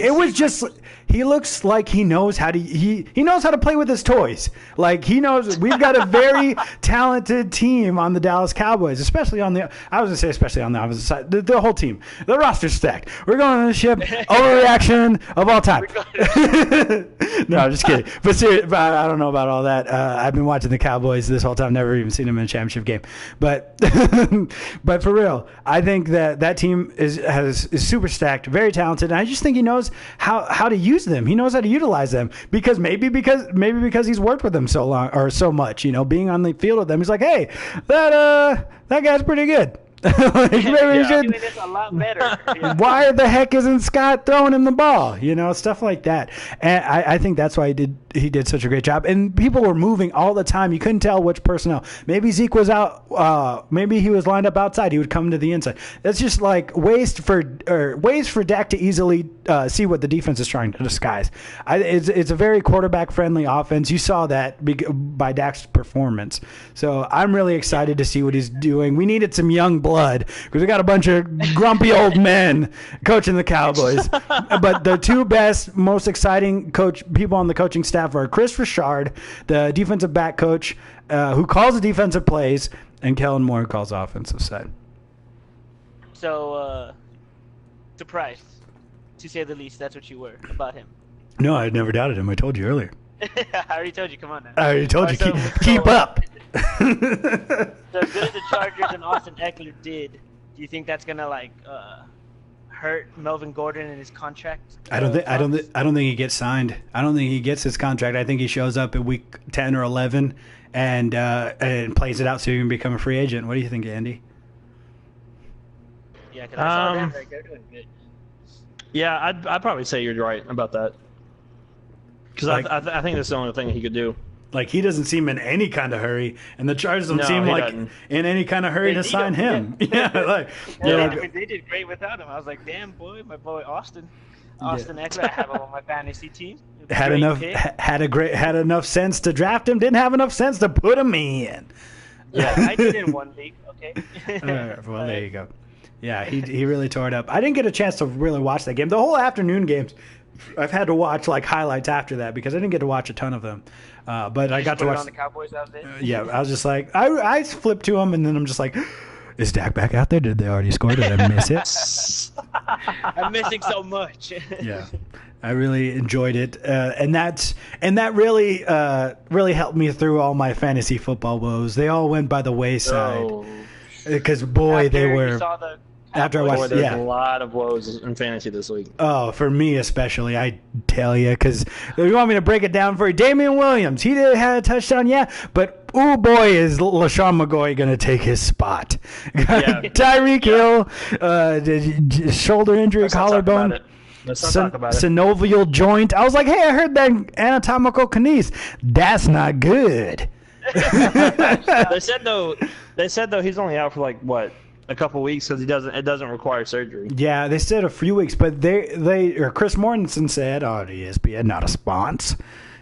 It was just. He looks like he knows how to he knows how to play with his toys. Like he knows we've got a very talented team on the Dallas Cowboys, especially on the opposite side. The whole team, the roster's stacked. We're going on the ship. Overreaction of all time. No, I'm just kidding. But I don't know about all that. I've been watching the Cowboys this whole time. Never even seen them in a championship game. But but for real, I think that team is super stacked, very talented. And I just think he knows how to use them. He knows how to utilize them because he's worked with them so long or so much, being on the field with them. He's like, hey, that guy's pretty good. Like, maybe we should. This a lot better. Why the heck isn't Scott throwing him the ball? Stuff like that. And I think that's why he did such a great job. And people were moving all the time. You couldn't tell which personnel. Maybe Zeke was out. Maybe he was lined up outside. He would come to the inside. That's just like ways for Dak to easily see what the defense is trying to disguise. It's a very quarterback friendly offense. You saw that by Dak's performance. So I'm really excited to see what he's doing. We needed some young blood because we got a bunch of grumpy old men coaching the Cowboys. But the two best, most exciting people on the coaching staff are Chris Richard, the defensive back coach, who calls the defensive plays, and Kellen Moore calls the offensive side. So, surprised, to say the least. That's what you were about him. No, I never doubted him. I told you earlier. I already told you. Come on now. I already told you. Keep up. So as good as the Chargers and Austin Eckler did, do you think that's gonna hurt Melvin Gordon and his contract? I don't think he gets signed. I don't think he gets his contract. I think he shows up at week 10 or 11 and plays it out so he can become a free agent. What do you think, Andy? Yeah, because I saw them. Like, they're doing good. Yeah, I'd probably say you're right about that. Because Like- I think that's the only thing he could do. Like, he doesn't seem in any kind of hurry, and the Chargers don't No, seem he like doesn't. in any kind of hurry They to need sign him, him. Yeah, like, Yeah, they're I like, mean, they did great without him. I was like, damn, boy, my boy Austin Eckler, I have him on my fantasy team. had Great enough pick. had enough sense to draft him, didn't have enough sense to put him in. Yeah, I did in one league. Okay. Well, there you go. Yeah, he really tore it up. I didn't get a chance to really watch that game. The whole afternoon games, I've had to watch like highlights after that because I didn't get to watch a ton of them. But I got to Put it watch. on the Cowboys. That was it. Yeah, I was just like, I flipped to him, and then I'm just like, is Dak back out there? Did they already score? Did I miss it? I'm missing so much. Yeah, I really enjoyed it, and that really helped me through all my fantasy football woes. They all went by the wayside because boy, they were. You saw the After I Cowboys- watched, Boy, there's yeah. a lot of woes in fantasy this week. Oh, for me especially, I tell you, because you want me to break it down for you. Damian Williams, he did have a touchdown, yeah, but oh boy, is LaShawn McCoy going to take his spot. Yeah. Tyreek Hill, shoulder injury, Let's not talk about collarbone. it. Let's not talk about it. Synovial joint. I was like, hey, I heard that anatomical kinese. That's not good. They said though he's only out for like what, a couple weeks because it doesn't require surgery. Yeah, they said a few weeks, but or Chris Mortensen said on ESPN, not a sponsor.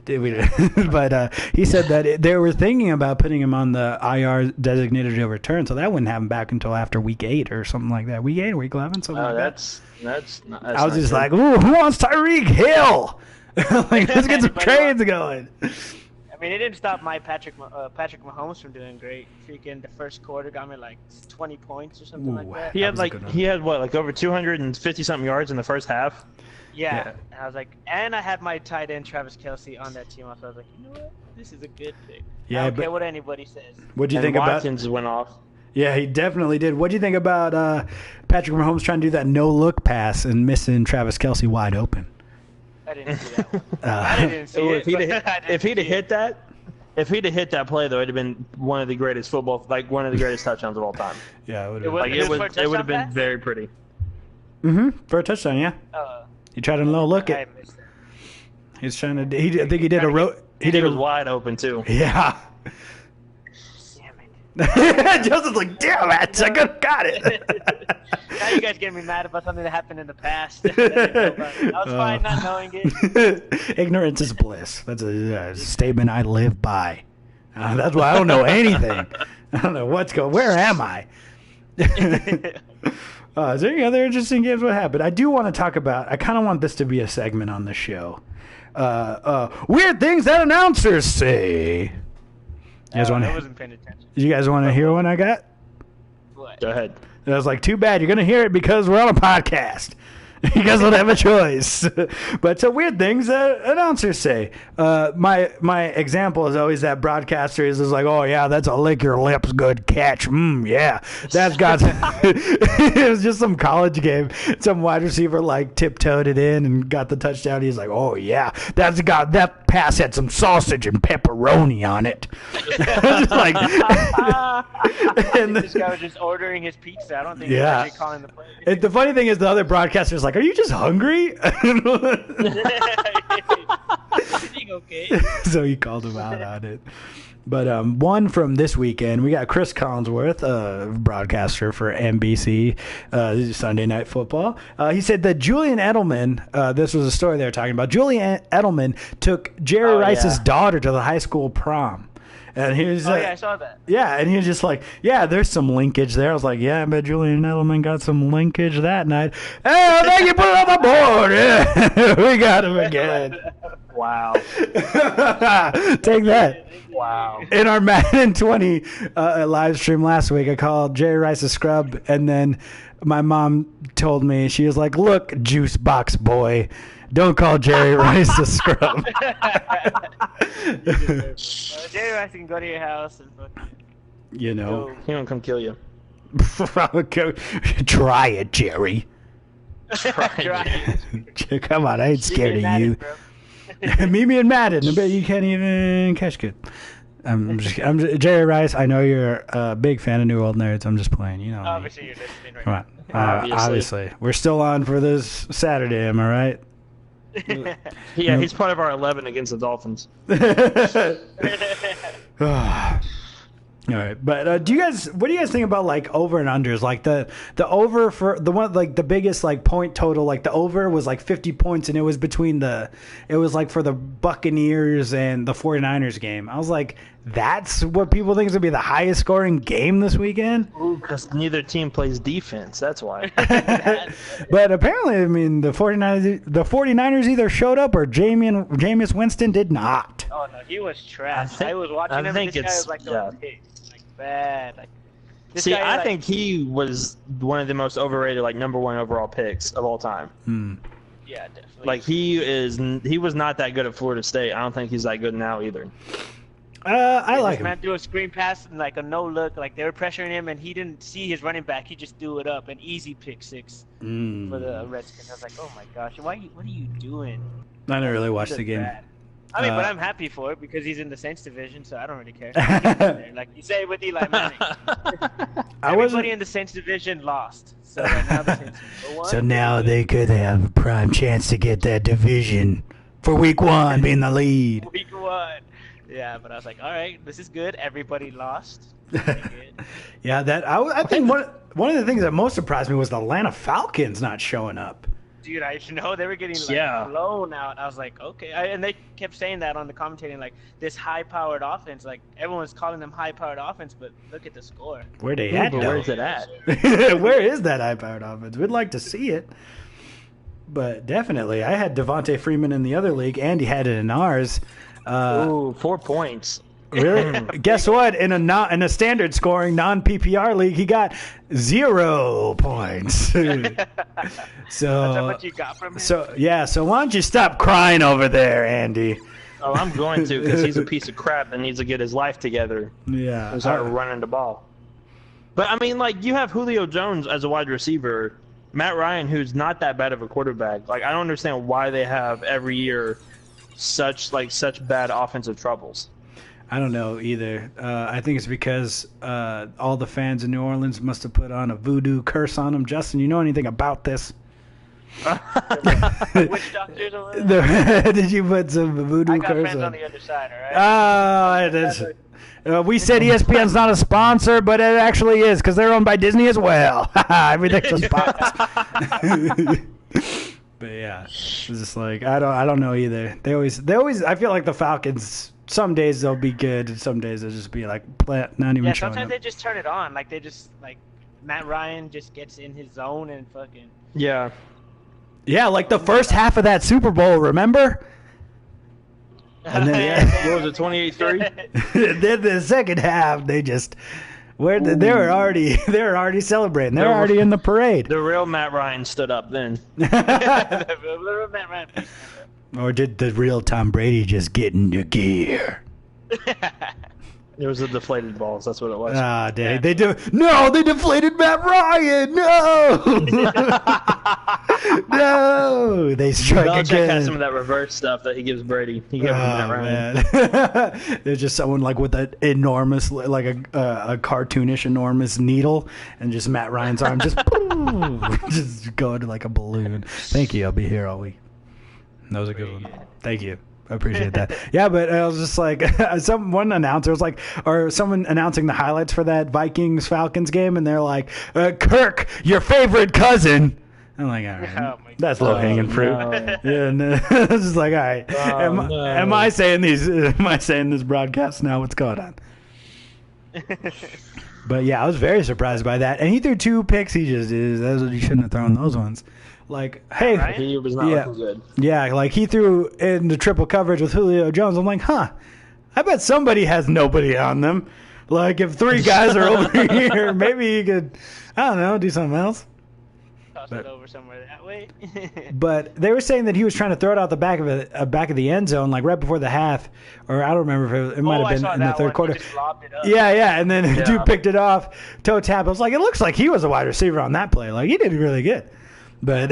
But he said that they were thinking about putting him on the IR designated to return, so that wouldn't have him back until after week 8 or something like that. Week 8 or week 11, something like that. That's I was just like, ooh, who wants Tyreek Hill? Like, let's get some trades going. I mean, it didn't stop my Patrick Mahomes from doing great. Freaking the first quarter got me like 20 points or something like that. he That had was a like good one. he had what, like over 250 something yards in the first half. Yeah. And I was like, and I had my tight end Travis Kelce on that team. So I was like, you know what? This is a good pick. Yeah, I don't but- care what anybody says. What'd you And think about? Watkins went off. Yeah, he definitely did. What'd you think about Patrick Mahomes trying to do that no-look pass and missing Travis Kelce wide open? I didn't see that one. I didn't see If it. he'd have hit that, if he'd have hit that play, though, it'd have been one of the greatest touchdowns of all time. Yeah, it would It have. was- Like It it was would for a have been touchdown pass? very pretty. For a touchdown, yeah. Uh, He tried to no-look I it. missed it. He's trying to. I think he did a He was wide open too. Yeah. Damn it. Joseph's like, damn it, I could have got it. Now you guys get me mad about something that happened in the past. That I didn't know about. I was fine not knowing it. Ignorance is bliss. That's a statement I live by. That's why I don't know anything. I don't know what's going. Where am I? Is there any other interesting games? What happened? I do want to talk about. I kind of want this to be a segment on the show. Weird things that announcers say. You guys want I to? wasn't paying attention. You guys want to hear one I got? What? Go ahead. And I was like, too bad. You're going to hear it because we're on a podcast. You guys don't have a choice. But so weird things announcers say. My example is always that broadcaster is like, oh, yeah, that's a lick your lips good catch. Yeah, that's got. It was just some college game. Some wide receiver like tiptoed it in and got the touchdown. He's like, oh, yeah, that pass had some sausage and pepperoni on it. Just like, and This guy was just ordering his pizza. I don't think Yeah. he was actually calling the play. the funny thing is the other broadcaster's like, are you just hungry? Everything okay? So he called him out on it. But one from this weekend, we got Chris Collinsworth, broadcaster for NBC Sunday Night Football. He said that Julian Edelman, this was a story they were talking about, Julian Edelman took Jerry Rice's daughter to the high school prom. And he was Oh, like, yeah, I saw that. yeah, and he was just like, yeah, there's some linkage there. I was like, yeah, I bet Julian Edelman got some linkage that night. Hey, I think you put it on the board. Yeah, we got him again. Wow. Take that. Wow. In our Madden 20 live stream last week, I called Jerry Rice a scrub, and then my mom told me, she was like, look, juice box boy, don't call Jerry Rice a scrub. Jerry Rice can go to your house and fucking You know. He won't come kill you. Try it, Jerry. try it. Come on, I ain't scared of Madden, you. bro. Meet me in Madden. I bet you can't even catch good. Jerry Rice. I know you're a big fan of New World Nerds. I'm just playing. You know. Obviously, you're listening right Come now. on. Obviously, we're still on for this Saturday. Am I right? Yeah, he's part of our 11 against the Dolphins. All right, but what do you guys think about like over and unders? Like the over for the one, like the biggest like point total, like the over was like 50 points, and it was like for the Buccaneers and the 49ers game. I was like, that's what people think is gonna be the highest scoring game this weekend. Ooh, because neither team plays defense. That's why. But apparently, I mean, the 49ers either showed up or Jameis Winston did not. Oh no, he was trash. I was watching him. And this guy was like bad. Like, see, I think he was one of the most overrated, like number one overall picks of all time. Yeah, definitely. Like he was not that good at Florida State. I don't think he's that good now either. I like him. Man threw a screen pass and like a no look, like they were pressuring him, and he didn't see his running back. He just threw it up, an easy pick six for the Redskins. I was like, oh my gosh, what are you doing? I didn't really watch the game. Bad. I mean, but I'm happy for it because he's in the Saints division, so I don't really care. Like you say with Eli Manning. Everybody in the Saints division lost. So right now the Saints are one. So now they could have a prime chance to get that division for week 1 being the lead. Week 1. Yeah, but I was like, all right, this is good. Everybody lost. Good. Yeah, I think one of the things that most surprised me was the Atlanta Falcons not showing up. Dude, I know they were getting blown out. I was like, okay, and they kept saying that on the commentating, like this high-powered offense. Like everyone's calling them high-powered offense, but look at the score. Where they at? Where's it at? Where is that high-powered offense? We'd like to see it, but definitely, I had Devontae Freeman in the other league, and he had it in ours. 4 points. Really? Guess what? In a standard scoring non-PPR league, he got 0 points. So that's how much you got from him? So why don't you stop crying over there, Andy? Oh, I'm going to, because he's a piece of crap that needs to get his life together. Yeah. And start running the ball. But I mean, like, you have Julio Jones as a wide receiver, Matt Ryan, who's not that bad of a quarterback. Like, I don't understand why they have every year such bad offensive troubles. I don't know either. I think it's because all the fans in New Orleans must have put on a voodoo curse on them. Justin, you know anything about this? Witch doctors over there? Did you put some voodoo curse on? I got friends on the other side, all right? Oh, we said ESPN's not a sponsor, but it actually is because they're owned by Disney as well. Everything's a sponsor. But yeah, it's just like I don't know either. They always. I feel like the Falcons. Some days they'll be good, and some days they'll just be like not even showing up. Sometimes they just turn it on. Like they just Matt Ryan just gets in his zone and fucking. Yeah. Yeah, like the first half of that Super Bowl, remember? And then what was it, 28-3? Then the second half, they just they were already celebrating. They're already in the parade. The real Matt Ryan stood up then. The real Matt Ryan. Or did the real Tom Brady just get into gear? It was the deflated balls. That's what it was. Ah, dang. They deflated Matt Ryan. No. No. They struck Belichick again. has some of that reverse stuff that he gives Brady. He gives Matt Ryan. Man. There's just someone like with an enormous, like a cartoonish enormous needle, and just Matt Ryan's arm just just going to like a balloon. Thank you. I'll be here all week. That was a good one. Thank you. I appreciate that. Yeah, but I was just like, one announcer was like, or someone announcing the highlights for that Vikings-Falcons game, and they're like, Kirk, your favorite cousin. I'm like, all right, that's low-hanging fruit. No. Yeah, no. It's just like, all right, am I saying this broadcast now? What's going on? But yeah, I was very surprised by that. And he threw 2 picks. He shouldn't have thrown those ones. Like, hey, right? He was not looking good. Yeah, like he threw in the triple coverage with Julio Jones. I'm like, I bet somebody has nobody on them. Like, if 3 guys are over here, maybe you could, I don't know, do something else. Toss it over somewhere that way. But they were saying that he was trying to throw it out the back of the end zone, like right before the half, or I don't remember if it might have been in the third quarter. He just lobbed it up. Yeah, and then dude picked it off, toe tap. I was like, it looks like he was a wide receiver on that play. Like, he did really good. But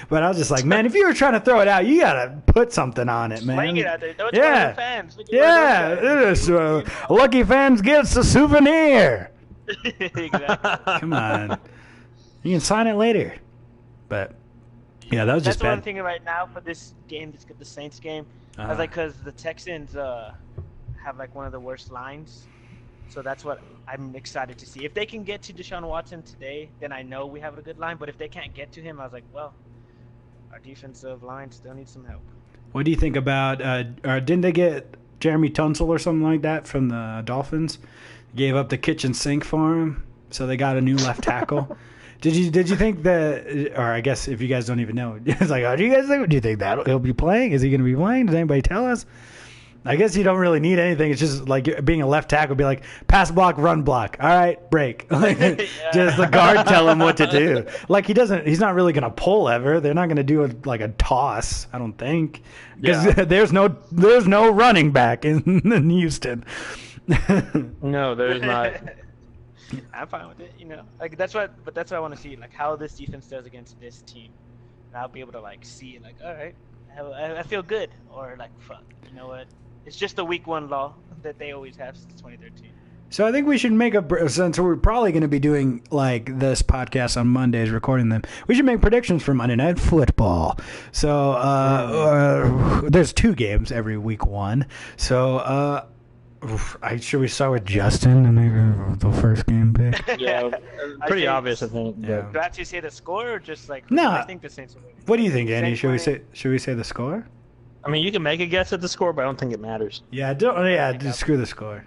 but I was just like, man, if you were trying to throw it out, you gotta put something on it, man. Sling it out there. Don't Yeah. the fans. Yeah, it is. Lucky fans gets a souvenir. Exactly. Come on, you can sign it later. But yeah, that was That's just the one bad. thing right now for this game, the Saints game. I was like, because the Texans have like one of the worst lines, so that's what I'm excited to see. If they can get to Deshaun Watson today, then I know we have a good line. But if they can't get to him, I was like, well, our defensive line still needs some help. What do you think about? Didn't they get Jeremy Tunsil or something like that from the Dolphins? Gave up the kitchen sink for him, so they got a new left tackle. Did you think that? Or I guess if you guys don't even know, it's like, oh, do you guys think? Do you think that he'll be playing? Is he going to be playing? Does anybody tell us? I guess you don't really need anything. It's just like being a left tackle, be like pass block, run block. All right, break. Just the guard tell him what to do. Like he's not really gonna pull ever. They're not gonna do a toss. I don't think because there's no running back in Houston. No, there's not. I'm fine with it, Like that's what I want to see, like how this defense does against this team. And I'll be able to like see, like, all right, I feel good, or like, fuck, you know what? It's just the week one law that they always have since 2013. So I think we should make since we're probably going to be doing like this podcast on Mondays, recording them. We should make predictions for Monday Night Football. So there's 2 games every week one. So should we start with Justin and maybe the first game pick? Yeah, pretty obvious, I think. Yeah. Do I actually say the score or just like? No. I think the Saints will win. What do you think, Andy? Saints Should we say the score? I mean, you can make a guess at the score, but I don't think it matters. Yeah, just screw the score.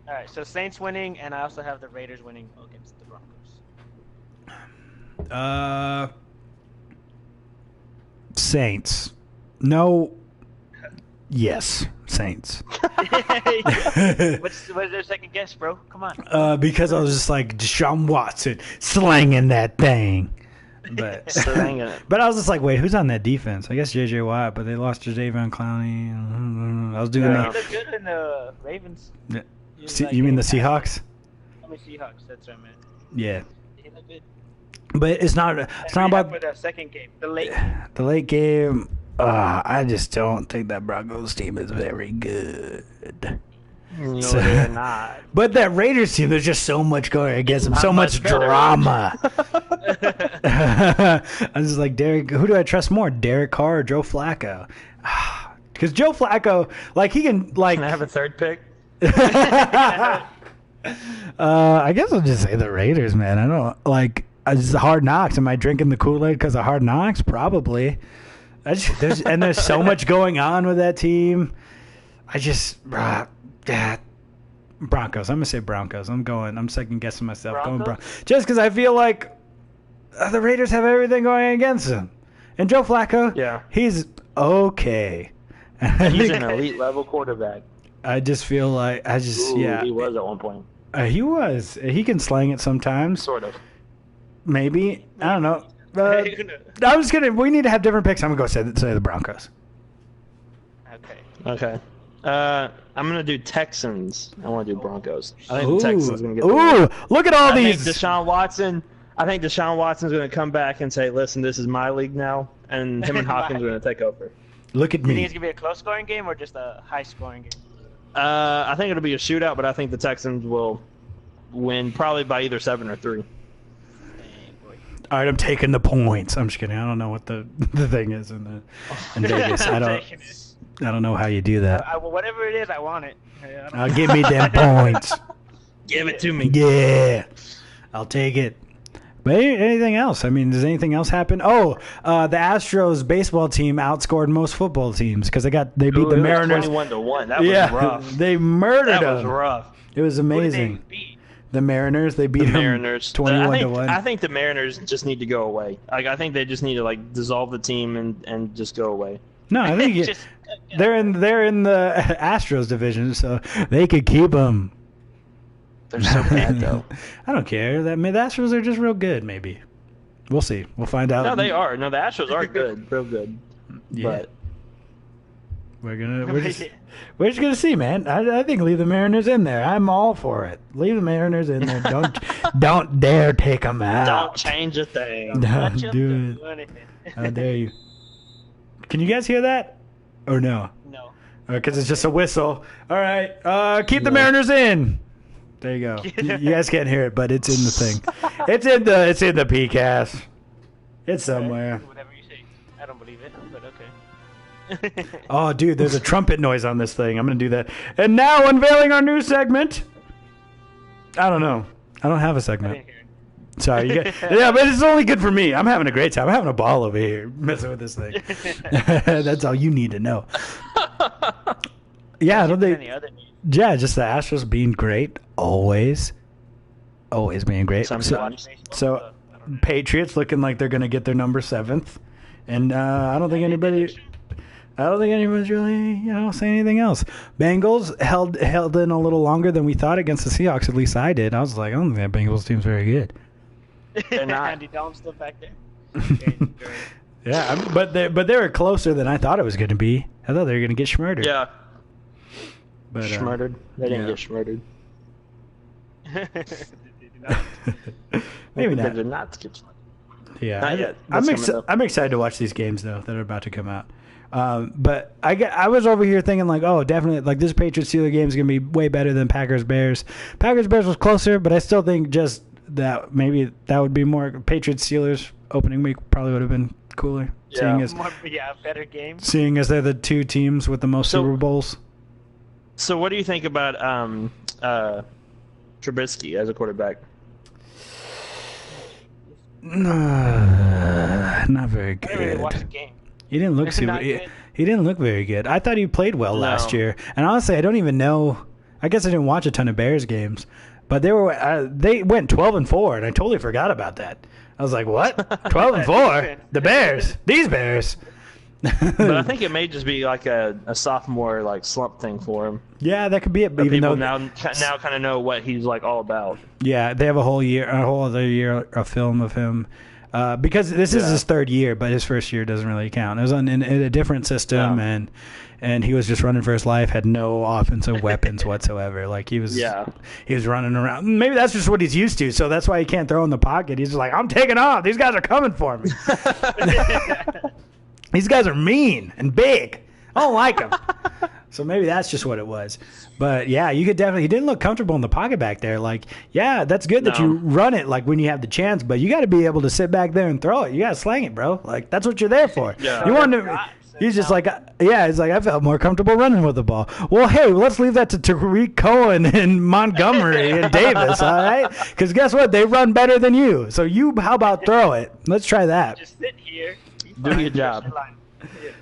All right, so Saints winning, and I also have the Raiders winning against the Broncos. Saints. No. Yes, Saints. What's their second guess, bro? Come on. Because I was just like Deshaun Watson slanging that thing. But but I was just like, wait, who's on that defense? I guess J.J. Watt, but they lost Jadeveon Clowney. I was doing They look good in the Ravens. Yeah. You mean the Seahawks? I mean Seahawks. That's what I meant. Yeah. They look good. But it's not about for the second game, the late. The late game. I just don't think that Broncos team is very good. No, they're not. But that Raiders team, there's just so much going against them, so much drama. I was just like, who do I trust more, Derek Carr or Joe Flacco? Because Joe Flacco, like, he can, like... Can I have a third pick? I guess I'll just say the Raiders, man. I don't, like, it's Hard Knocks. Am I drinking the Kool-Aid because of Hard Knocks? Probably. There's so much going on with that team. Broncos. I'm gonna say Broncos. I'm second guessing myself. Broncos? Going Broncos. Just because I feel like the Raiders have everything going against them, and Joe Flacco. Yeah, he's okay. He's an elite level quarterback. I just feel like he was at one point. He was. He can slang it sometimes. Sort of. Maybe. I don't know. I'm just kidding. We need to have different picks. I'm gonna go say the Broncos. Okay. I'm gonna do Texans. I want to do Broncos. I think the Texans are gonna get. Look at all these. I think Deshaun Watson's gonna come back and say, "Listen, this is my league now," and him and Hopkins are gonna take over. Look at Do you think me. it's gonna be a close scoring game or just a high scoring game? I think it'll be a shootout, but I think the Texans will win probably by either 7 or 3. All right, I'm taking the points. I'm just kidding. I don't know what the thing is in Vegas. I don't know how you do that. Whatever it is, I want it. Give me them points. Give it to me. Yeah, I'll take it. But anything else? I mean, does anything else happen? Oh, the Astros baseball team outscored most football teams because they beat the Mariners 21-1. That was rough. They murdered them. That was rough. It was amazing. Who did they beat? The Mariners, they beat The them Mariners 21-1. I think the Mariners just need to go away. Like, I think they just need to like dissolve the team and just go away. No, I think they're in the Astros division, so they could keep them. They're so bad though. I don't care. The Astros are just real good. Maybe we'll see. We'll find out. No, they are. No, the Astros are good, real good. Yeah. We're just gonna see, man. I think leave the Mariners in there. I'm all for it. Leave the Mariners in there. Don't dare take them out. Don't change a thing. Don't do it. How dare you? Can you guys hear that? Or no? No. Because it's just a whistle. All right. Keep the Mariners in. There you go. You guys can't hear it, but it's in the thing. It's in the PCast. It's somewhere. Whatever you say. I don't believe it, but okay. Oh, dude, there's a trumpet noise on this thing. I'm going to do that. And now, unveiling our new segment. I don't know. I don't have a I segment. didn't hear it. Sorry. Yeah, but it's only good for me. I'm having a great time. I'm having a ball over here messing with this thing. That's all you need to know. Yeah, I don't think... Any other news? Yeah, just the Astros being great. Always being great. Sometimes. So Patriots looking like they're going to get their number 7th. And I don't think anybody's really, saying anything else. Bengals held in a little longer than we thought against the Seahawks. At least I did. I was like, I don't think that Bengals team's very good. They're not. Andy Dalton's still back there. Yeah, but they were closer than I thought it was going to be. I thought they were going to get schmurdered. Yeah. But, Schmurdered. They didn't get schmurdered. Maybe They not. did not get schmurdered. Yeah, Not yet. That's coming up. I'm excited to watch these games though that are about to come out. But I was over here thinking like, oh, definitely like this Patriots Steelers game is gonna be way better than Packers Bears. Packers Bears was closer, but I still think just that maybe that would be more Patriots Steelers opening week probably would have been cooler. Yeah. Better game. Seeing as they're the two teams with the most Super Bowls. So what do you think about Trubisky as a quarterback? Not very I didn't really watch the good. game. He didn't look Not he good. didn't look very good. I thought he played well No. last year, and honestly, I don't even know. I guess I didn't watch a ton of Bears games, but they went 12-4, and I totally forgot about that. I was like, what? 12-4? The Bears? These Bears? But I think it may just be like a sophomore like slump thing for him. Yeah, that could be it. Even People though now kind of know what he's like all about. yeah, they have a whole other year of film of him. Because this is his 3rd year, but his first year doesn't really count. It was in a different system, and he was just running for his life, had no offensive weapons whatsoever. Like he was running around. Maybe that's just what he's used to, so that's why he can't throw in the pocket. He's just like, I'm taking off. These guys are coming for me. These guys are mean and big. I don't like them. So maybe that's just what it was. But yeah, you could definitely. He didn't look comfortable in the pocket back there. Like, yeah, that's good that you run it like when you have the chance, but you got to be able to sit back there and throw it. You got to slang it, bro. Like that's what you're there for. Yeah. You want to. He's just like, yeah, he's like, I felt more comfortable running with the ball. Well, hey, let's leave that to Tariq Cohen and Montgomery and Davis, all right? Because guess what? They run better than you. So how about throw it? Let's try that. Just sit here. Do your job.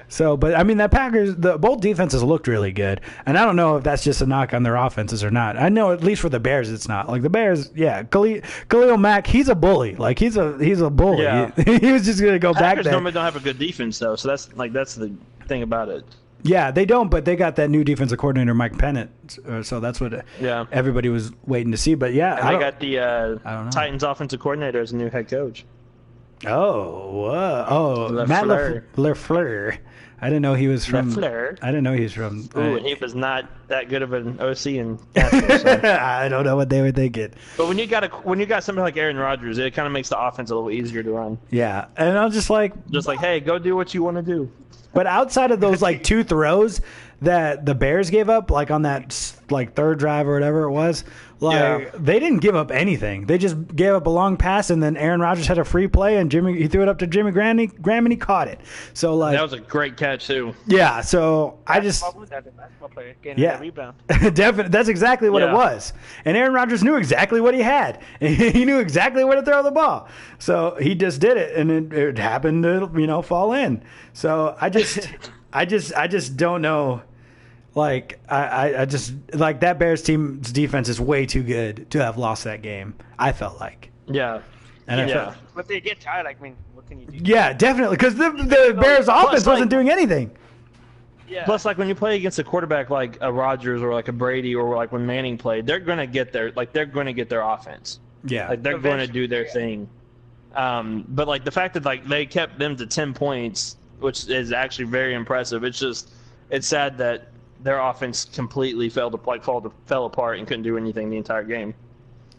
So, but I mean, that Packers, both defenses looked really good, and I don't know if that's just a knock on their offenses or not. I know at least for the Bears, it's not. Like the Bears, yeah, Khalil Mack, he's a bully. Like he's a bully. Yeah. He was just gonna go back Packers there. normally don't have a good defense though, so that's the thing about it. Yeah, they don't, but they got that new defensive coordinator, Mike Pennant. So that's what everybody was waiting to see. But yeah, And they got the I don't know. Titans offensive coordinator as a new head coach. Matt LaFleur. I didn't know he was from. LaFleur. I didn't know he was from. Ooh, and he was not that good of an OC in Nashville. So. I don't know what they were thinking. But when you got somebody like Aaron Rodgers, it kind of makes the offense a little easier to run. Yeah, and I was just like, hey, go do what you want to do. But outside of those like 2 throws that the Bears gave up, like on that like 3rd drive or whatever it was, like they didn't give up anything. They just gave up a long pass, and then Aaron Rodgers had a free play, and he threw it up to Jimmy Graham, and he caught it. So like that was a great catch too. Yeah. So I just basketball player getting a rebound. Definitely, that's exactly what it was. And Aaron Rodgers knew exactly what he had. He knew exactly where to throw the ball. So he just did it, and it happened to fall in. So I just don't know. Like I just like that Bears team's defense is way too good to have lost that game. I felt like. Yeah. And But they get tired. Like, I mean, what can you do? Yeah, definitely, because the Bears offense wasn't doing anything. Yeah. Plus, like when you play against a quarterback like a Rodgers or like a Brady or like when Manning played, they're gonna get their offense. Yeah. Like they're going to do their thing. But like the fact that like they kept them to 10 points, which is actually very impressive. It's just it's sad that their offense completely fell apart and couldn't do anything the entire game.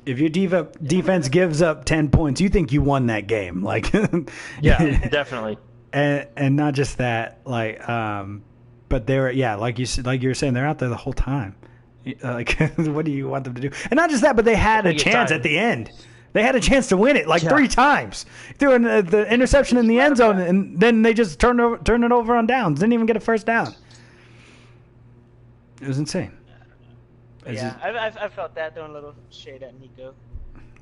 If your defense gives up 10 points, you think you won that game. Like, yeah, definitely. And not just that, like, but they were, like you were saying, they're out there the whole time. Like, what do you want them to do? And not just that, but they had a chance at the end. They had a chance to win it like 3 times. Threw in the interception in the end zone, and then they just turned it over on downs. Didn't even get a first down. It was insane. I felt that throwing a little shade at Nico.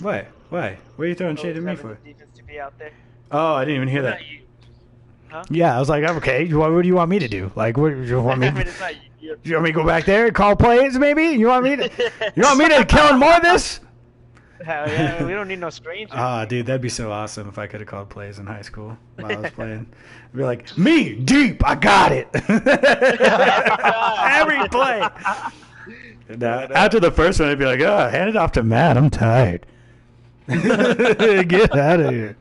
Why? What are you throwing shade at me for? Defense to be out there. Oh, I didn't even hear that. Huh? Yeah, I was like, okay, what do you want me to do? Like, what do you want me? You want me to go back there and call plays? Maybe you want me to kill more of this? Hell yeah, we don't need no strangers. Ah, dude, that'd be so awesome if I could have called plays in high school while I was playing. I'd be like, me deep, I got it. Every play. After the first one, I'd be like, hand it off to Matt. I'm tired. Get out of here.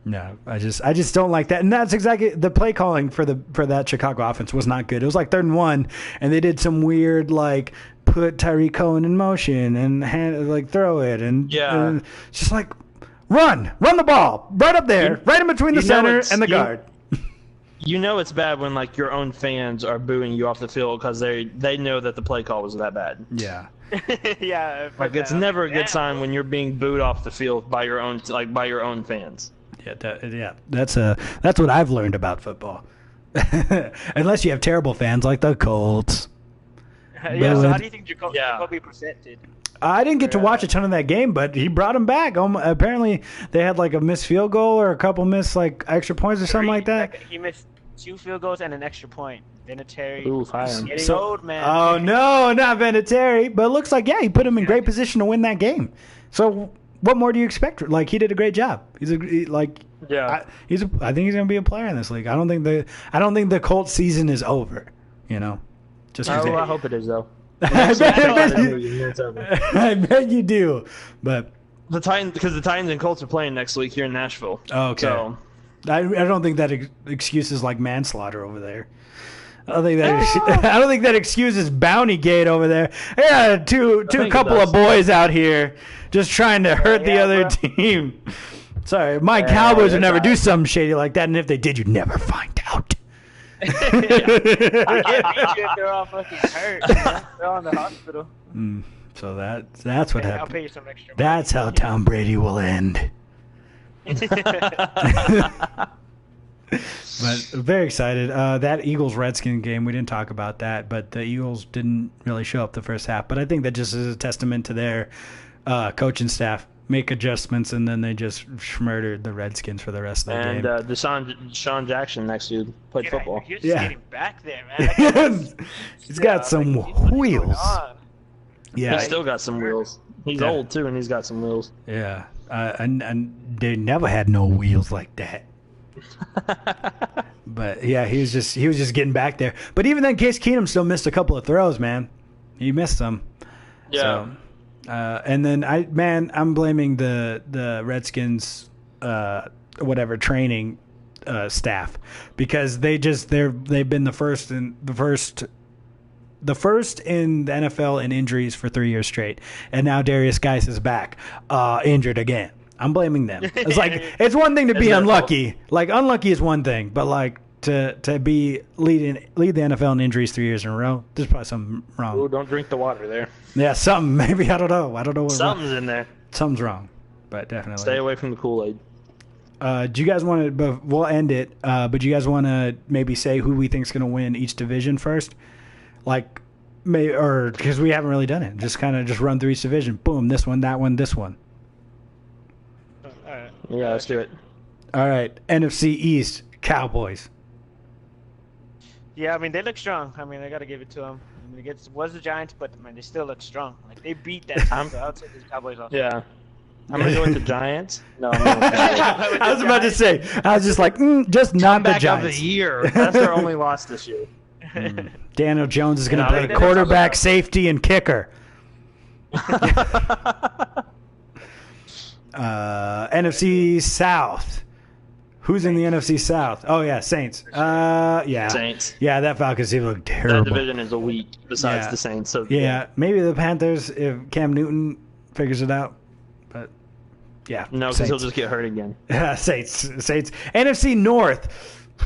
No, I just don't like that. And that's exactly the play calling for that Chicago offense was not good. It was like 3rd and 1, and they did some weird like put Tyreek Cohen in motion and throw it and it's just like run the ball right up there, right in between the center and the guard. You know it's bad when like your own fans are booing you off the field because they know that the play call was that bad. Yeah. Yeah. Like it's never a good sign when you're being booed off the field by your own fans. Yeah, that's what I've learned about football. Unless you have terrible fans like the Colts. Yeah, so how do you think Jacoby presented? I didn't get to watch a ton of that game, but he brought him back. Apparently, they had like a missed field goal or a couple missed like extra points or something like that. He missed 2 field goals and an extra point. Vinatieri. Ooh, fire. Getting old, man. Oh no, not Vinatieri. But it looks like he put him in great position to win that game. So what more do you expect? Like he did a great job. I think he's gonna be a player in this league. I don't think the Colts season is over. You know. I hope it is though. I bet you do, but the Titans and Colts are playing next week here in Nashville. Oh, okay. So I don't think that excuses like manslaughter over there. I don't think that excuses Bountygate over there. Yeah, two couple of boys out here just trying to hurt the other team. Sorry, my Cowboys would never do something shady like that, and if they did, you'd never find out. They're all fucking hurt. They're all in the hospital. So that's what happened. I'll pay you some extra money. That's how Tom Brady will end. But very excited. That Eagles-Redskins game, we didn't talk about that, but the Eagles didn't really show up the first half. But I think that just is a testament to their coaching staff. Make adjustments, and then they just murdered the Redskins for the rest of the game. And Deshaun Jackson next year played football. He's getting back there, man. He's got some wheels. Yeah, he's still got some wheels. He's old too, and he's got some wheels. Yeah, and they never had no wheels like that. But yeah, he was just getting back there. But even then, Case Keenum still missed a couple of throws, man. He missed them. Yeah. So, and then I'm blaming the Redskins training staff because they've been the first in the NFL in injuries for 3 years straight, and now Darius Geis is back injured again. I'm blaming them. It's like it's one thing to be unlucky. Like unlucky is one thing, but like to lead the NFL in injuries 3 years in a row, there's probably something wrong. Ooh, don't drink the water there. Yeah, something. Maybe I don't know what something's in there. Something's wrong, but definitely stay away from the Kool-Aid. Do you guys want to? We'll end it. But do you guys want to maybe say who we think is going to win each division first? Like, or because we haven't really done it, just kind of run through each division. Boom, this one, that one, this one. All right. Yeah, let's do it. All right, NFC East, Cowboys. Yeah, I mean they look strong. I mean I got to give it to them. I mean, it was the Giants, but man, they still look strong. Like they beat that team. So I'll take the Cowboys off. Yeah. I'm going to go with the Giants. No, I'm going with I was about to say. I was just like, just not the Giants. Of the year. That's their only loss this year. Daniel Jones is going to play quarterback, safety, and kicker. NFC South. Who's in the NFC South? Oh yeah, Saints. Yeah. Saints. Yeah, that Falcons team looked That terrible. division is a weak besides Yeah. the Saints. So Yeah, maybe the Panthers if Cam Newton figures it out. But yeah, No, because he'll just get hurt again. Saints. NFC North.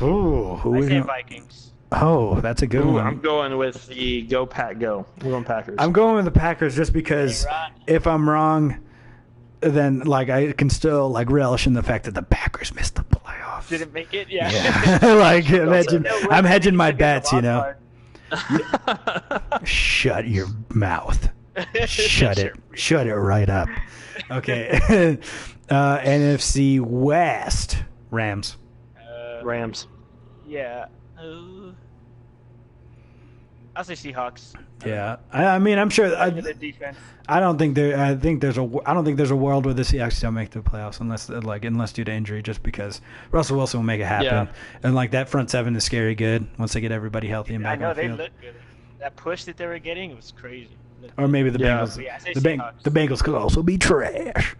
Ooh, who I is say it? Vikings. Oh, that's a good Ooh, one. I'm going with the Go Pack Go. We're going Packers. I'm going with the Packers just because A-Rod. if I'm wrong, then like I can still like relish in the fact that the Packers missed the playoffs. Didn't make it. Yeah. Yeah. Like imagine, I'm hedging my bets, you know. Wild Shut your mouth. Shut it. Shut it right up. Okay. NFC West. Rams. card. Rams. Yeah. I'll say Seahawks. Yeah. I mean, I'm sure. The defense. I don't think there. I think there's a world where the Seahawks don't make the playoffs unless due to injury, just because Russell Wilson will make it happen. Yeah. And like that front seven is scary good once they get everybody healthy and I back know on the they field. look good. That push that they were getting was crazy. Or maybe the Yeah. Bengals. Yeah, I say the Seahawks. Bengals could also be trash.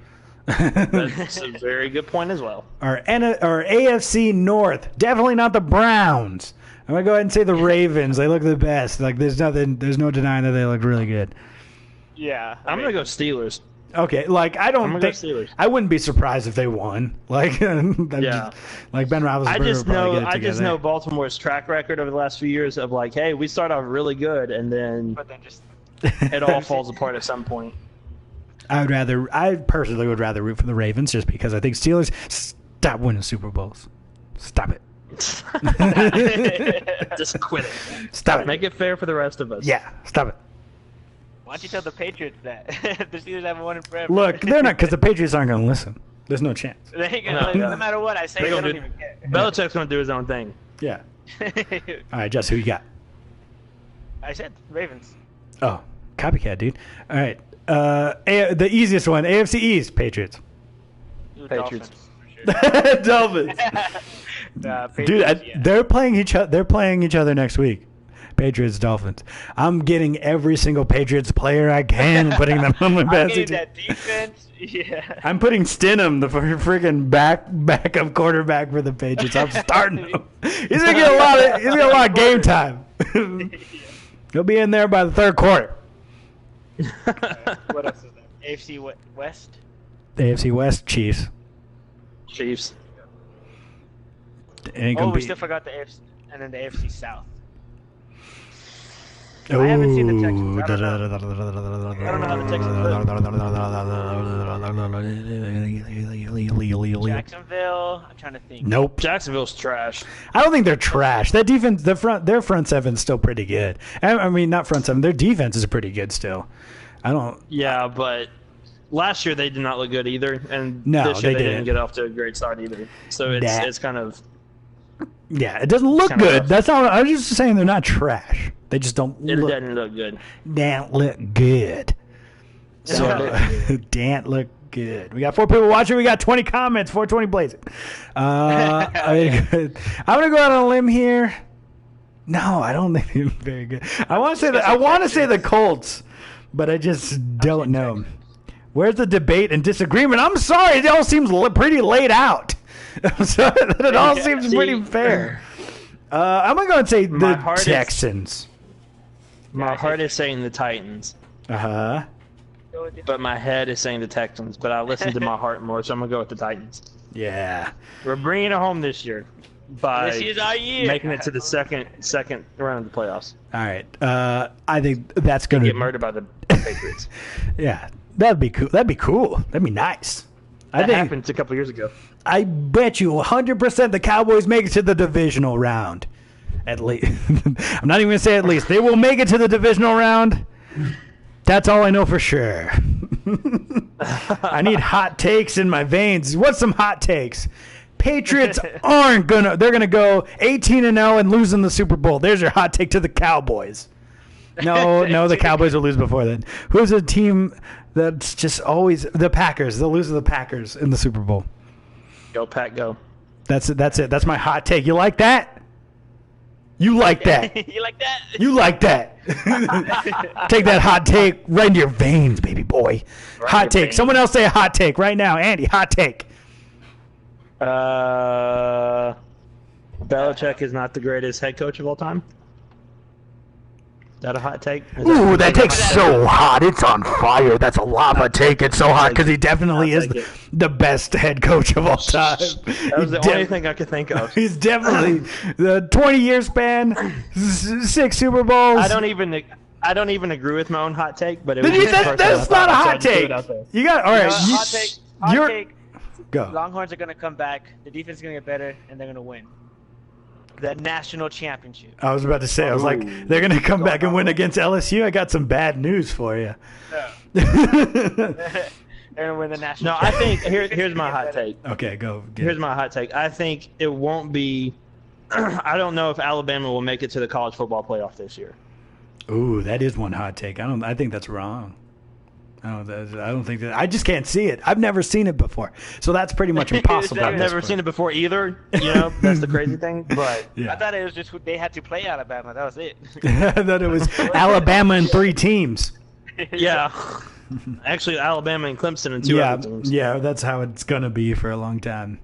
That's a very good point as well. Our AFC North, definitely not the Browns. I'm gonna go ahead and say the Ravens. They look the best. Like there's no denying that they look really good. Yeah. I'm going to go Steelers. Okay, like I I'm don't gonna think go Steelers. I wouldn't be surprised if they won. Like, Yeah. like Ben Roethlisberger. I just would probably know get it I just together. know Baltimore's track record over the last few years of like, hey, we start off really good and then But then just it all falls apart at some point. I personally would rather root for the Ravens just because I think Steelers stop winning Super Bowls. Stop it. Just quit it. Stop it. Make it fair for the rest of us. Yeah, stop it. why don't you tell the Patriots that? The Steelers haven't won in forever. Look, they're not because the Patriots aren't going to listen. There's no chance. They ain't gonna, No. no matter what I say, They they gonna don't do- even care. Belichick's going to do his own thing. Yeah. All right, Jess, who you got? I said Ravens. Oh, copycat, dude. All right. The easiest one, AFC East, Patriots. Ooh, Patriots. Dolphins, for sure. Dolphins. Patriots, Dude, yeah. they're playing each other. They're playing each other next week. Patriots, Dolphins. I'm getting every single Patriots player I can and putting them on my I'm fantasy getting team. that defense. Yeah. I'm putting Stidham, the freaking backup quarterback for the Patriots. I'm starting him. He's gonna get a lot of game time. He'll be in there by the third quarter. What else is there? AFC West. The AFC West, Chiefs. Chiefs. Ain't Oh, gonna we be. still forgot the AFC, and then the AFC South. I haven't seen the Texans. I don't know. I don't know how the Texans look. Jacksonville. I'm trying to think. Nope. Jacksonville's trash. I don't think they're trash. That defense, their front seven's still pretty good. I mean, not front seven. Their defense is pretty good still. I don't. Yeah, but last year they did not look good either, and No, this year they they didn't. didn't get off to a great start either. So it's kind of Yeah, it doesn't look kinda good. rough. That's not. I was just saying they're not trash. They just don't it look. didn't look good. Don't look good. So don't look good. We got 4 people watching. We got 20 comments. 420 blazing. I'm gonna go out on a limb here. No, I don't think they're very good. I want to say that. I want to say the Colts, but I just don't know. Where's the debate and disagreement? I'm sorry, it all seems pretty laid out. I'm sorry that it all seems pretty fair. I'm gonna go and say My the heart is- Texans. My heart is saying the Titans, Uh-huh. but my head is saying the Texans. But I listen to my heart more, so I'm gonna go with the Titans. Yeah. We're bringing it home this year by This is our year. making it to the second round of the playoffs. All right. I think that's gonna Get murdered by the Patriots. Yeah, that'd be cool. That'd be cool. That'd be nice. That happened a couple years ago. I bet you 100% the Cowboys make it to the divisional round. At least. I'm not even going to say at least. They will make it to the divisional round. That's all I know for sure. I need hot takes in my veins. What's some hot takes? Patriots they're going to go 18-0 and lose in the Super Bowl. There's your hot take to the Cowboys. No, the Cowboys will lose before then. Who's a team that's just always the Packers? They'll lose to the Packers in the Super Bowl. Go Pack, go. That's it. That's my hot take. You like that? You like that? You like that? You like that? Take that hot take right into your veins, baby boy. Right Hot in take. your veins. Someone else say a hot take right now. Andy, hot take. Belichick is not the greatest head coach of all time. Is that a hot take? Ooh, that take's so hot. It's on fire. That's a lava take. It's so hot because he definitely is the best head coach of all time. That was the only thing I could think of. He's definitely the 20-year span, 6 Super Bowls. I don't even agree with my own hot take, but it was that's not a hot take. You got all right. Hot take. Hot take. Go. Longhorns are gonna come back. The defense is gonna get better, and they're gonna win the national championship. I was about to say, I was like, they're going to come back and win against LSU. I got some bad news for you. They're going to win the national championship. No, I think, here's my hot take. Okay, go. Here's my hot take. I think it won't be, I don't know if Alabama will make it to the college football playoff this year. Ooh, that is one hot take. I think that's wrong. I don't think that. I just can't see it. I've never seen it before, so that's pretty much impossible. I've never seen it before either. You know, that's the crazy thing. But yeah. I thought it was just they had to play Alabama. That was it. I thought it was Alabama and 3 teams. Yeah, actually, Alabama and Clemson and 2 other teams. Yeah, that's how it's gonna be for a long time,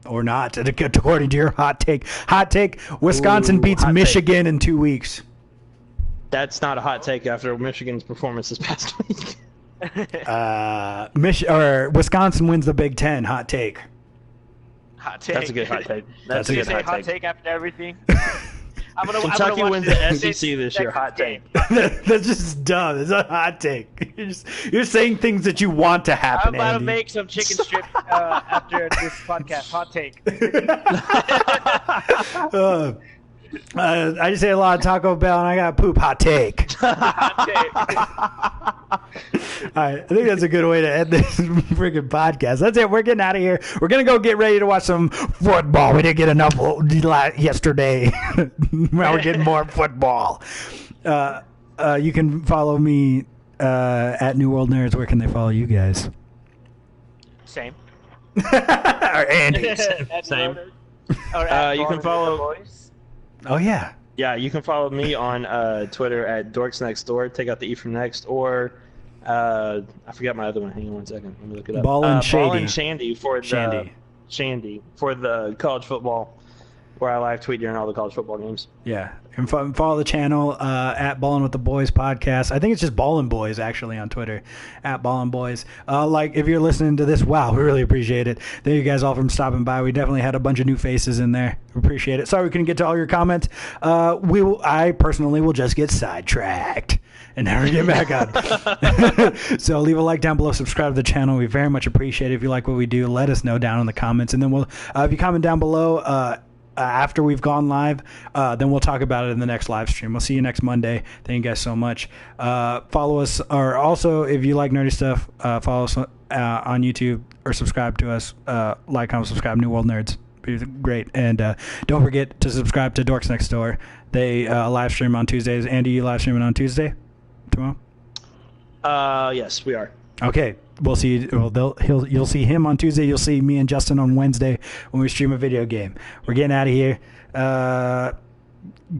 or not, according to your hot take. Hot take: Wisconsin beats Michigan in 2 weeks. That's not a hot take after Michigan's performance this past week. Wisconsin wins the Big Ten. Hot take. Hot take. That's a good hot take. That's a good hot take after everything. Kentucky wins the SEC this year. Hot take. That's just dumb. It's a hot take. You're saying things that you want to happen. I'm about to make some chicken strip after this podcast. Hot take. I just ate a lot of Taco Bell and I got poop. Hot take. Hot take. All right, I think that's a good way to end this freaking podcast. That's it. We're getting out of here. We're gonna go get ready to watch some football. We didn't get enough yesterday. Now we're getting more football. You can follow me at New World Nerds. Where can they follow you guys? Same. Or Andy. Same. You can follow. Oh yeah. Yeah, you can follow me on Twitter at DorksNextDoor. Take out the E from next, or I forgot my other one. Hang on 1 second. Let me look it up. Ballin' Shandy for the Shandy for the college football, where I live tweet during all the college football games. Yeah, and follow the channel at Ballin' with the Boys podcast. I think it's just Ballin' Boys actually on Twitter, at Ballin' Boys. Like if you're listening to this, wow, we really appreciate it. Thank you guys all for stopping by. We definitely had a bunch of new faces in there. We appreciate it. Sorry we couldn't get to all your comments. I personally will just get sidetracked and never get back on. So leave a like down below, subscribe to the channel. We very much appreciate it. If you like what we do, let us know down in the comments, and then we'll if you comment down below. After we've gone live, then we'll talk about it in the next live stream. We'll see you next Monday. Thank you guys so much. Follow us, or also if you like nerdy stuff, follow us on YouTube or subscribe to us. Like, comment, subscribe. New World Nerds, great. And don't forget to subscribe to Dorks Next Door. They live stream on Tuesdays. Andy, you live streaming on Tuesday tomorrow? Yes, we are. Okay. We'll see. Well, you'll see him on Tuesday. You'll see me and Justin on Wednesday when we stream a video game. We're getting out of here.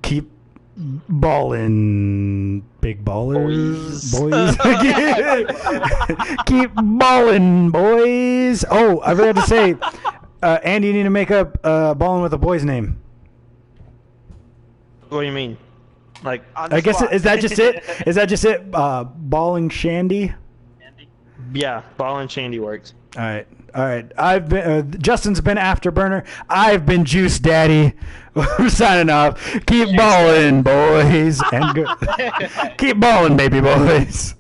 Keep balling, big ballers, boys. Keep balling, boys. Oh, I forgot to say, Andy, you need to make up balling with a boy's name. What do you mean? Like, I guess is that just it? Is that just it? Balling Shandy. Yeah, Ball and Shandy works. All right. I've been Justin's been Afterburner. I've been Juice Daddy. We're signing off. Keep balling, boys, and keep balling, baby boys.